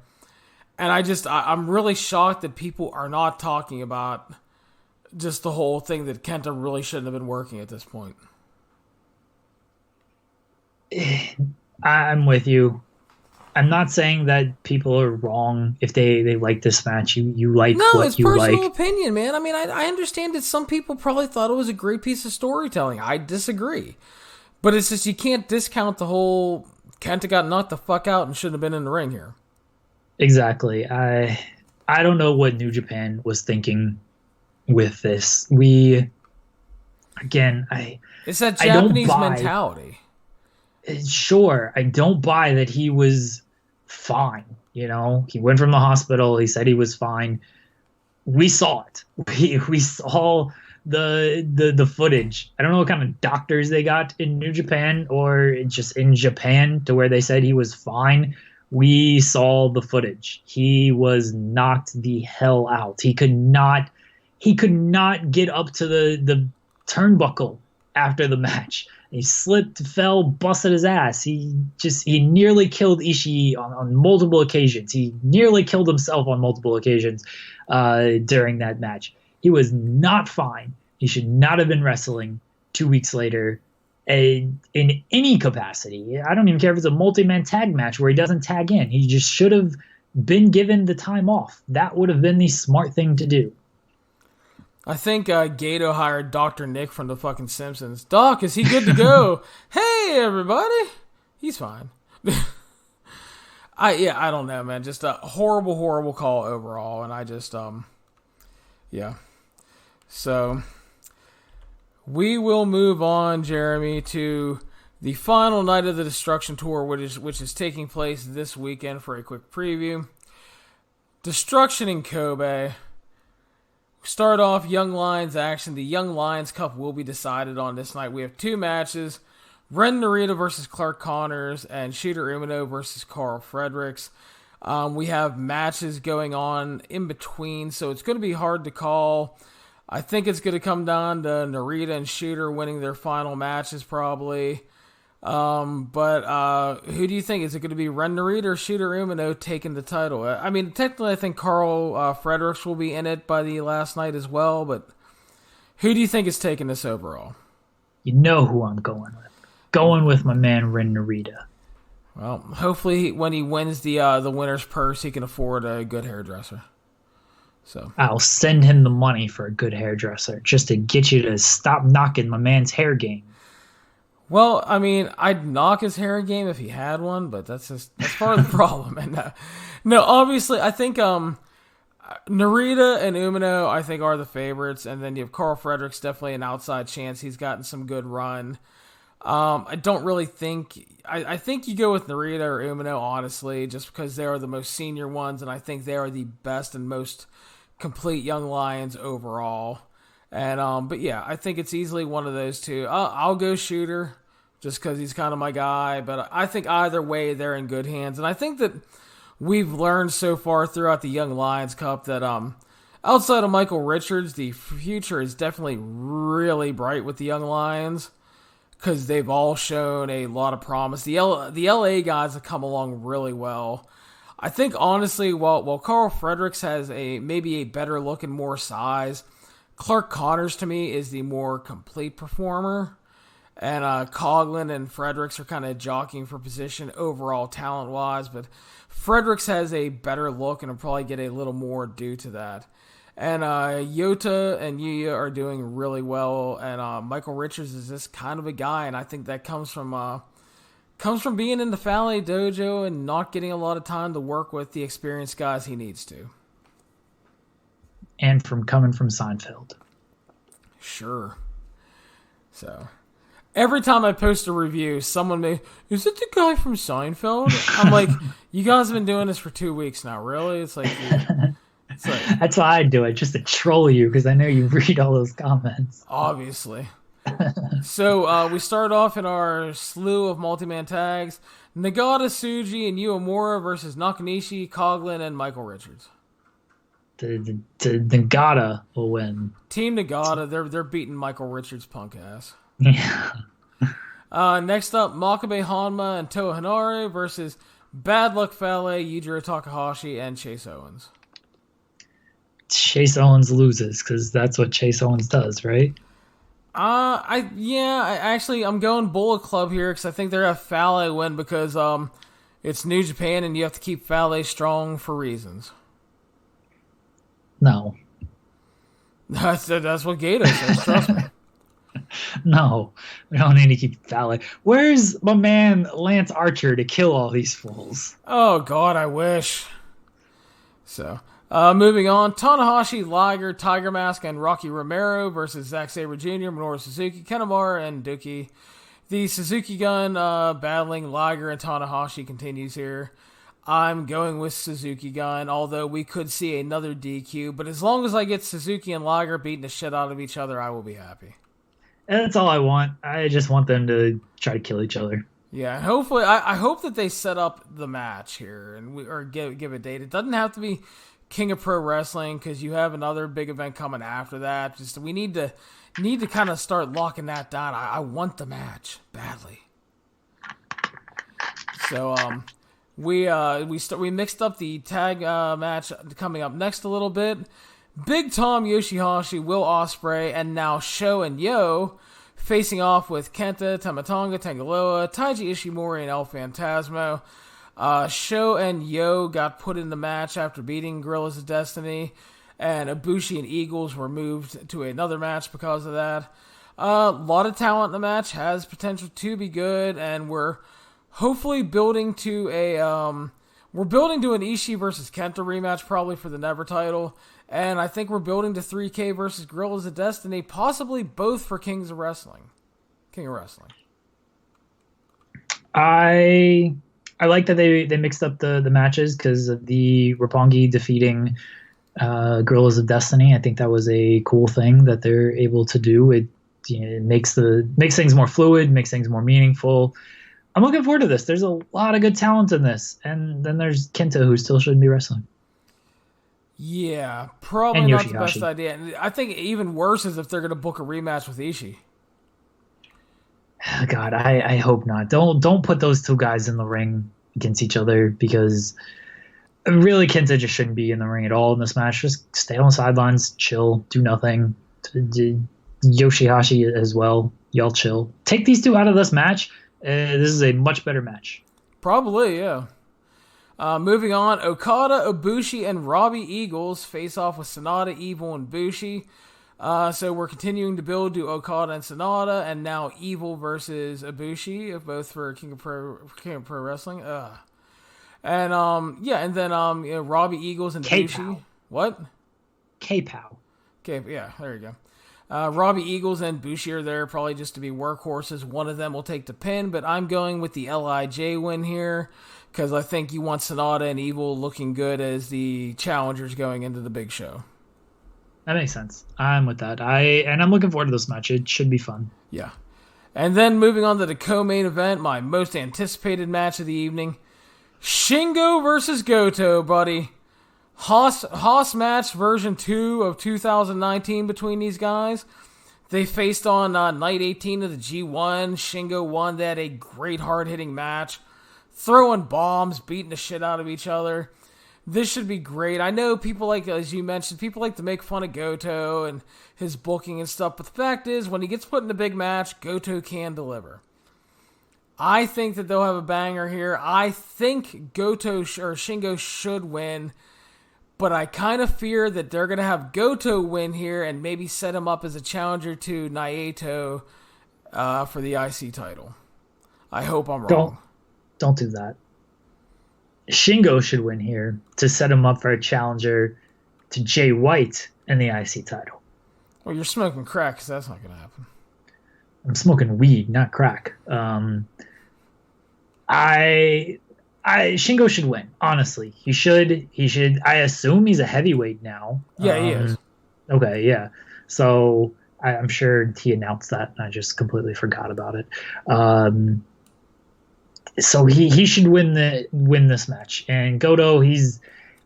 And I'm really shocked that people are not talking about just the whole thing that Kenta really shouldn't have been working at this point. I'm with you. I'm not saying that people are wrong if they like this match. You like what you like. No, it's personal opinion, man. I mean, I understand that some people probably thought it was a great piece of storytelling. I disagree. But it's just you can't discount the whole Kenta got knocked the fuck out and shouldn't have been in the ring here. Exactly. I don't know what New Japan was thinking with this. It's that Japanese mentality. Sure, I don't buy that he was fine. You know, he went from the hospital. He said he was fine. We saw it. We saw the footage. I don't know what kind of doctors they got in New Japan or just in Japan to where they said he was fine. We saw the footage. He was knocked the hell out. He could not get up to the turnbuckle after the match. He slipped, fell, busted his ass. He nearly killed Ishii on multiple occasions. He nearly killed himself on multiple occasions during that match. He was not fine. He should not have been wrestling 2 weeks later. in any capacity. I don't even care if it's a multi-man tag match where he doesn't tag in. He just should have been given the time off. That would have been the smart thing to do. I think Gato hired Dr. Nick from the fucking Simpsons. Doc, is he good to go? Hey, everybody. He's fine. I don't know, man. Just a horrible, horrible call overall. And I just, yeah. So, we will move on, Jeremy, to the final night of the Destruction Tour, which is taking place this weekend for a quick preview. Destruction in Kobe. Start off Young Lions action. The Young Lions Cup will be decided on this night. We have 2 matches. Ren Narita versus Clark Connors and Shooter Umino versus Carl Fredericks. We have matches going on in between, so it's going to be hard to call. I think it's going to come down to Narita and Shooter winning their final matches probably. But who do you think? Is it going to be Ren Narita or Shooter Umino taking the title? I mean, technically I think Carl Fredericks will be in it by the last night as well, but who do you think is taking this overall? You know who I'm going with. Going with my man Ren Narita. Well, hopefully when he wins the winner's purse, he can afford a good hairdresser. So I'll send him the money for a good hairdresser just to get you to stop knocking my man's hair game. Well, I mean, I'd knock his hair game if he had one, but that's part of the problem. And no, obviously, I think Narita and Umino, I think, are the favorites, and then you have Carl Fredericks, definitely an outside chance. He's gotten some good run. I don't really think... I think you go with Narita or Umino, honestly, just because they are the most senior ones, and I think they are the best and most complete Young Lions overall. And but yeah, I think it's easily one of those two. I'll go Shooter, just because he's kind of my guy, but I think either way, they're in good hands. And I think that we've learned so far throughout the Young Lions Cup that outside of Michael Richards, the future is definitely really bright with the Young Lions, because they've all shown a lot of promise. The LA guys have come along really well. I think, honestly, while Carl Fredericks has maybe a better look and more size, Clark Connors, to me, is the more complete performer. And Coughlin and Fredericks are kind of jockeying for position overall talent-wise. But Fredericks has a better look and will probably get a little more due to that. And Yota and Yuya are doing really well, and Michael Richards is just kind of a guy, and I think that comes from being in the Fale dojo and not getting a lot of time to work with the experienced guys he needs to. And from coming from Seinfeld. Sure. So, every time I post a review, someone may, is it the guy from Seinfeld? I'm like, you guys have been doing this for 2 weeks now, really? It's like... That's why I do it, just to troll you, because I know you read all those comments. Obviously. So we start off in our slew of multi-man tags. Nagata, Tsuji, and Uemura versus Nakanishi, Coughlin, and Michael Richards. The Nagata will win. Team Nagata, they're beating Michael Richards' punk ass. Yeah. Next up, Makabe Hanma and Toa Henare versus Bad Luck Fale, Yujiro Takahashi, and Chase Owens. Chase Owens loses, because that's what Chase Owens does, right? I'm going Bullet Club here, because I think they're a Fale win, because it's New Japan, and you have to keep Fale strong for reasons. No. That's what Gato says, trust me. No, we don't need to keep Fale. Where's my man Lance Archer to kill all these fools? Oh, God, I wish. So... moving on, Tanahashi, Liger, Tiger Mask, and Rocky Romero versus Zack Sabre Jr., Minoru Suzuki, Kanemaru, and Dookie. The Suzuki Gun battling Liger and Tanahashi continues here. I'm going with Suzuki Gun, although we could see another DQ, but as long as I get Suzuki and Liger beating the shit out of each other, I will be happy. And that's all I want. I just want them to try to kill each other. Yeah, hopefully, I hope that they set up the match here or give a date. It doesn't have to be King of Pro Wrestling, because you have another big event coming after that. Just we need to kind of start locking that down. I want the match badly. So we mixed up the tag match coming up next a little bit. Big Tom Yoshihashi, Will Ospreay, and now Sho and Yo facing off with Kenta, Tamatonga, Tangaloa, Taiji Ishimori, and El Phantasmo. Sho and Yo got put in the match after beating Guerrillas of Destiny, and Ibushi and Eagles were moved to another match because of that. A lot of talent in the match, has potential to be good, and we're hopefully building to an Ishii versus Kenta rematch, probably for the Never title, and I think we're building to 3K versus Guerrillas of Destiny, possibly both for King of Wrestling. I like that they mixed up the matches because of the Roppongi defeating Guerrillas of Destiny. I think that was a cool thing that they're able to do. It makes things more fluid, makes things more meaningful. I'm looking forward to this. There's a lot of good talent in this, and then there's Kenta, who still shouldn't be wrestling. Yeah, probably not the best idea. And I think even worse is if they're going to book a rematch with Ishii. God, I hope not. Don't put those two guys in the ring against each other, because really Kenta just shouldn't be in the ring at all in this match. Just stay on the sidelines, chill, do nothing. Yoshihashi as well. Y'all chill. Take these two out of this match. This is a much better match. Probably, yeah. Moving on, Okada, Ibushi, and Robbie Eagles face off with Sanada, Evil, and Bushi. So we're continuing to build to Okada and Sanada, and now Evil versus Ibushi, both for King of Pro Wrestling. And then Robbie Eagles and Bushi. What? K-Pow. Okay, yeah, there you go. Robbie Eagles and Bushi are there probably just to be workhorses. One of them will take the pin, but I'm going with the LIJ win here because I think you want Sanada and Evil looking good as the challengers going into the big show. That makes sense. I'm with that. I'm looking forward to this match. It should be fun. Yeah. And then moving on to the co-main event, my most anticipated match of the evening. Shingo versus Goto, buddy. Haas match version 2 of 2019 between these guys. They faced on night 18 of the G1. Shingo won. They had a great hard-hitting match. Throwing bombs, beating the shit out of each other. This should be great. I know people like, as you mentioned, people like to make fun of Goto and his booking and stuff, but the fact is, when he gets put in a big match, Goto can deliver. I think that they'll have a banger here. I think Goto or Shingo should win, but I kind of fear that they're going to have Goto win here and maybe set him up as a challenger to Naito for the IC title. I hope I'm wrong. Don't do that. Shingo should win here to set him up for a challenger to Jay White in the IC title. Well, you're smoking crack, because that's not going to happen. I'm smoking weed, not crack. Shingo should win. Honestly, he should. I assume he's a heavyweight now. Yeah, he is. Okay, yeah. So I'm sure he announced that, and I just completely forgot about it. So he should win this match. And Goto, he's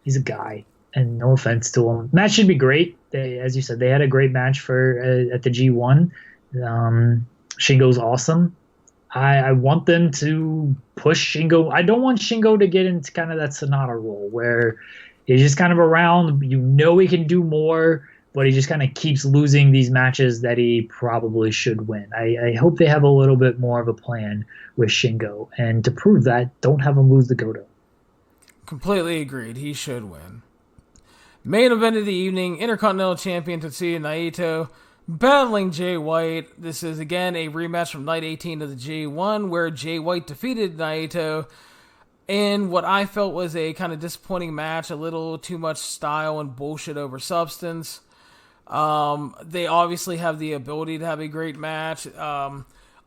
a guy, and no offense to him. Match should be great. As you said, they had a great match at the G1. Shingo's awesome. I want them to push Shingo. I don't want Shingo to get into kind of that Sonata role where he's just kind of around. You know he can do more, but he just kind of keeps losing these matches that he probably should win. I hope they have a little bit more of a plan with Shingo. And to prove that, don't have him lose the Goto. Completely agreed. He should win. Main event of the evening, Intercontinental Champion Tetsuya Naito battling Jay White. This is, again, a rematch from Night 18 of the G1, where Jay White defeated Naito in what I felt was a kind of disappointing match, a little too much style and bullshit over substance. They obviously have the ability to have a great match. I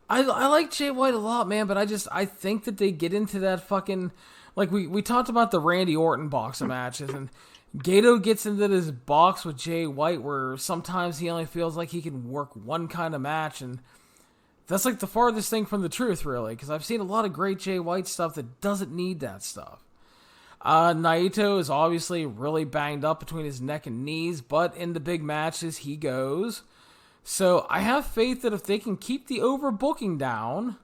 like Jay White a lot, man, but I think that they get into that fucking... Like, we talked about the Randy Orton boxing matches, and Gato gets into this box with Jay White where sometimes he only feels like he can work one kind of match, and that's like the farthest thing from the truth, really, because I've seen a lot of great Jay White stuff that doesn't need that stuff. Naito is obviously really banged up between his neck and knees, but in the big matches, he goes. So I have faith that if they can keep the overbooking down,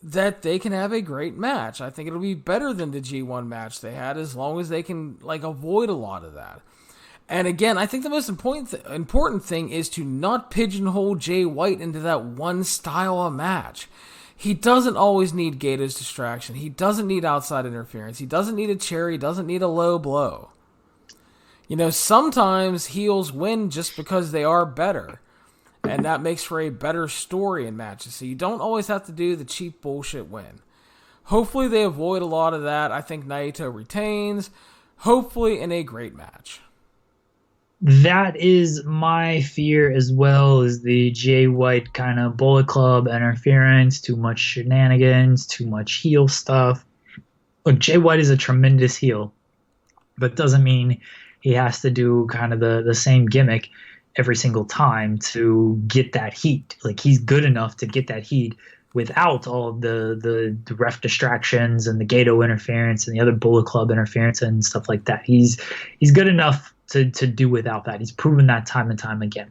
that they can have a great match. I think it'll be better than the G1 match they had, as long as they can avoid a lot of that. And again, I think the most important thing is to not pigeonhole Jay White into that one style of match. He doesn't always need Gato's distraction. He doesn't need outside interference. He doesn't need a chair. He doesn't need a low blow. You know, sometimes heels win just because they are better. And that makes for a better story in matches. So you don't always have to do the cheap bullshit win. Hopefully they avoid a lot of that. I think Naito retains. Hopefully in a great match. That is my fear as well, is the Jay White kind of Bullet Club interference, too much shenanigans, too much heel stuff. Look, Jay White is a tremendous heel, but doesn't mean he has to do kind of the same gimmick every single time to get that heat. Like, he's good enough to get that heat without all of the ref distractions and the Gato interference and the other Bullet Club interference and stuff like that. He's good enough to do without that. He's proven that time and time again.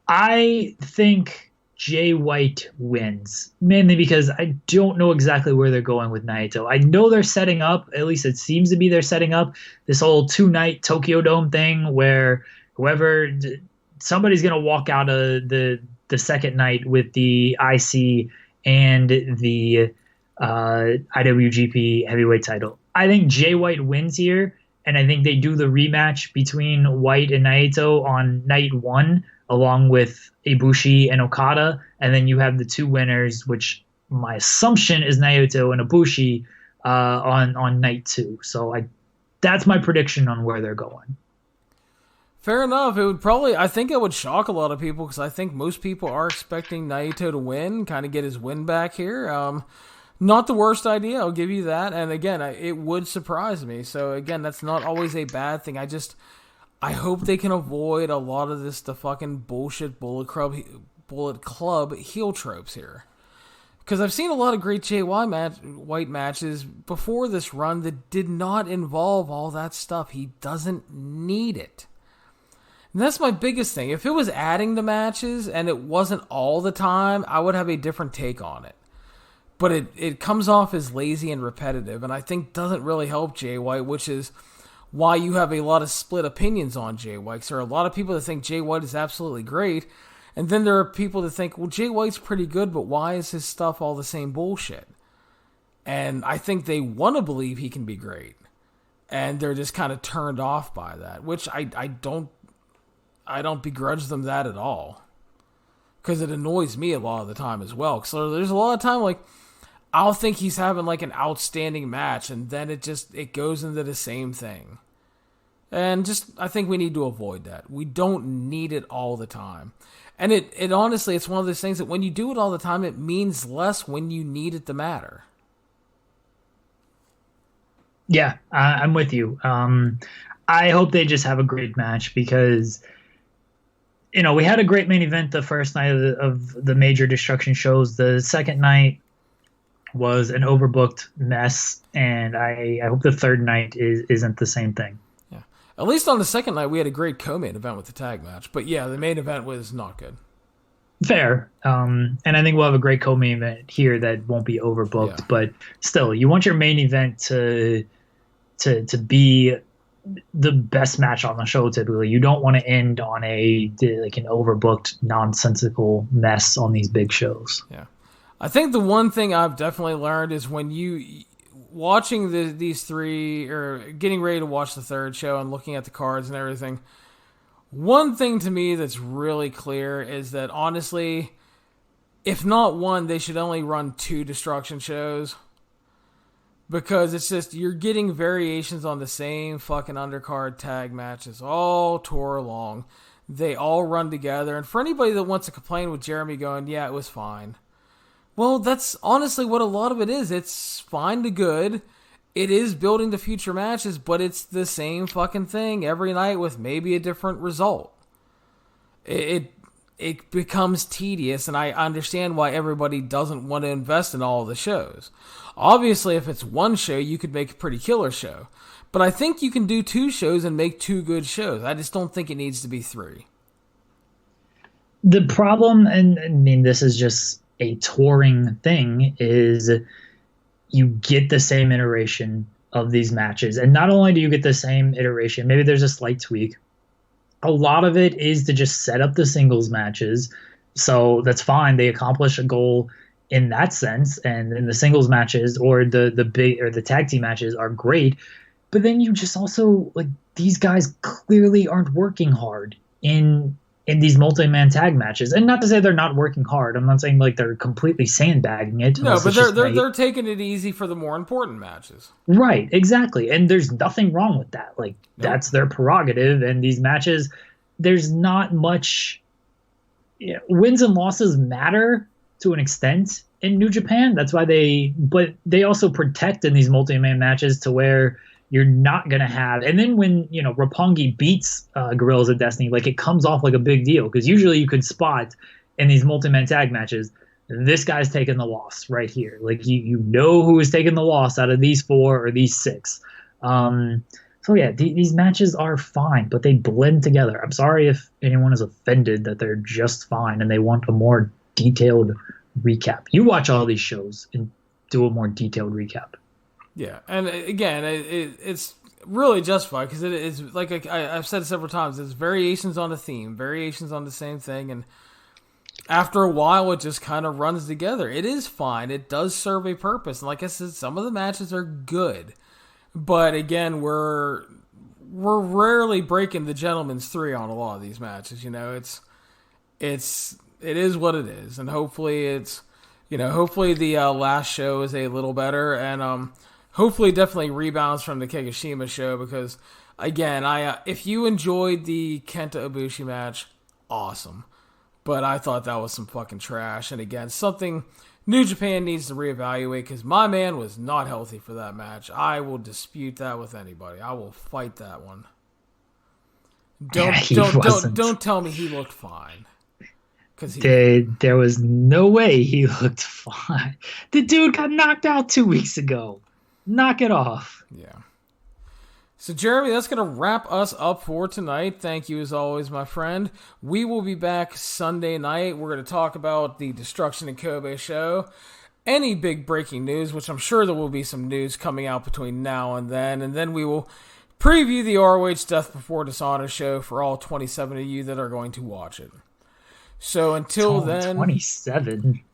I think Jay White wins, mainly because I don't know exactly where they're going with Naito. I know they're setting up, at least it seems to be they're setting up, this whole 2-night Tokyo Dome thing where somebody's going to walk out of the second night with the IC and the IWGP heavyweight title. I think Jay White wins here, and I think they do the rematch between White and Naito on night 1, along with Ibushi and Okada, and then you have the 2 winners, which my assumption is Naito and Ibushi on night 2. So that's my prediction on where they're going. Fair enough. I think it would shock a lot of people because I think most people are expecting Naito to win, kind of get his win back here. Not the worst idea, I'll give you that. And again, it would surprise me. So again, that's not always a bad thing. I hope they can avoid a lot of the fucking bullshit Bullet Club heel tropes here. Because I've seen a lot of great Jay White matches before this run that did not involve all that stuff. He doesn't need it. And that's my biggest thing. If it was adding to matches and it wasn't all the time, I would have a different take on it. But it comes off as lazy and repetitive, and I think doesn't really help Jay White, which is why you have a lot of split opinions on Jay White. There are a lot of people that think Jay White is absolutely great, and then there are people that think, well, Jay White's pretty good, but why is his stuff all the same bullshit? And I think they want to believe he can be great, and they're just kind of turned off by that, which I don't begrudge them that at all, because it annoys me a lot of the time as well. So there's a lot of time, like, I'll think he's having like an outstanding match, and then it goes into the same thing. And I think we need to avoid that. We don't need it all the time. And it honestly, it's one of those things that when you do it all the time, it means less when you need it to matter. Yeah, I'm with you. I hope they just have a great match because, you know, we had a great main event the first night of the major Destruction shows. The second night was an overbooked mess, and I hope the third night isn't the same thing. Yeah, at least on the second night we had a great co-main event with the tag match, but yeah, the main event was not good. Fair, and I think we'll have a great co-main event here that won't be overbooked. Yeah. But still, you want your main event to be the best match on the show. Typically, you don't want to end on an overbooked, nonsensical mess on these big shows. Yeah. I think the one thing I've definitely learned is when you watching these three, or getting ready to watch the third show and looking at the cards and everything, one thing to me that's really clear is that honestly, if not one, they should only run 2 Destruction shows, because it's just, you're getting variations on the same fucking undercard tag matches all tour long. They all run together, and for anybody that wants to complain with Jeremy going, yeah, it was fine, well, that's honestly what a lot of it is. It's fine to good. It is building to future matches, but it's the same fucking thing every night with maybe a different result. It becomes tedious, and I understand why everybody doesn't want to invest in all of the shows. Obviously, if it's one show, you could make a pretty killer show. But I think you can do 2 shows and make 2 good shows. I just don't think it needs to be 3. The problem, and I mean, this is just a touring thing, is you get the same iteration of these matches. And not only do you get the same iteration, maybe there's a slight tweak. A lot of it is to just set up the singles matches. So that's fine. They accomplish a goal in that sense. And in the singles matches or the tag team matches are great. But then you just also, like, these guys clearly aren't working hard in these multi-man tag matches. And not to say they're not working hard. I'm not saying like they're completely sandbagging it. No, but they're taking it easy for the more important matches. Right, exactly. And there's nothing wrong with that. Like, Nope. That's their prerogative. And these matches, there's not much. Wins and losses matter to an extent in New Japan. That's why but they also protect in these multi-man matches to where you're not going to have. And then when, Roppongi beats Gorillas of Destiny, like, it comes off like a big deal. Because usually you could spot in these multi-man tag matches, this guy's taking the loss right here. Like, you know who is taking the loss out of these 4 or these 6. So, yeah, these matches are fine, but they blend together. I'm sorry if anyone is offended that they're just fine and they want a more detailed recap. You watch all these shows and do a more detailed recap. Yeah, and again, it's really justified because it is, like I've said several times, it's variations on a theme, variations on the same thing, and after a while, it just kind of runs together. It is fine. It does serve a purpose, and like I said, some of the matches are good, but again, we're rarely breaking the gentleman's 3 on a lot of these matches. It is what it is, and hopefully hopefully the last show is a little better, and hopefully definitely rebounds from the Kagoshima show, because again, if you enjoyed the Kenta Ibushi match, awesome. But I thought that was some fucking trash. And again, something New Japan needs to reevaluate, because my man was not healthy for that match. I will dispute that with anybody. I will fight that one. Don't tell me he looked fine. There was no way he looked fine. The dude got knocked out 2 weeks ago. Knock it off. Yeah. So, Jeremy, that's going to wrap us up for tonight. Thank you, as always, my friend. We will be back Sunday night. We're going to talk about the Destruction in Kobe show. Any big breaking news, which I'm sure there will be some news coming out between now and then. And then we will preview the ROH Death Before Dishonor show for all 27 of you that are going to watch it. So, until then... 27?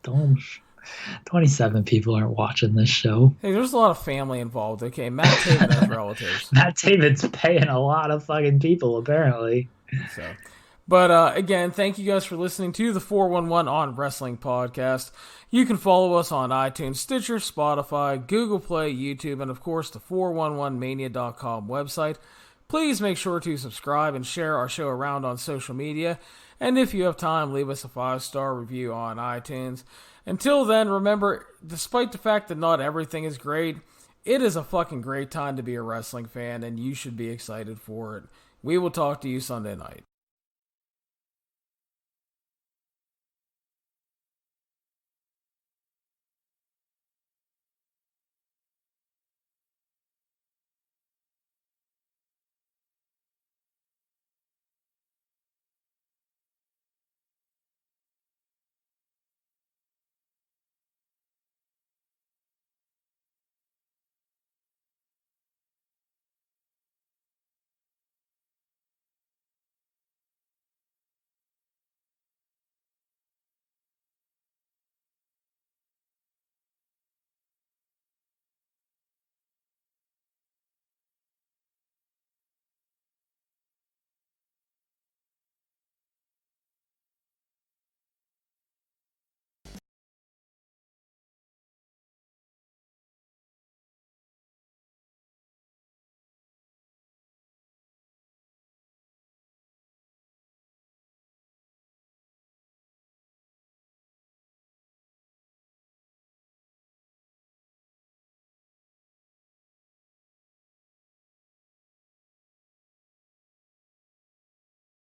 27 people aren't watching this show. Hey, there's a lot of family involved, okay? Matt Taven has relatives. Matt Taven's paying a lot of fucking people, apparently. But again, thank you guys for listening to the 411 on Wrestling podcast. You can follow us on iTunes, Stitcher, Spotify, Google Play, YouTube, and of course the 411mania.com website. Please make sure to subscribe and share our show around on social media. And if you have time, leave us a 5-star review on iTunes. Until then, remember, despite the fact that not everything is great, it is a fucking great time to be a wrestling fan, and you should be excited for it. We will talk to you Sunday night.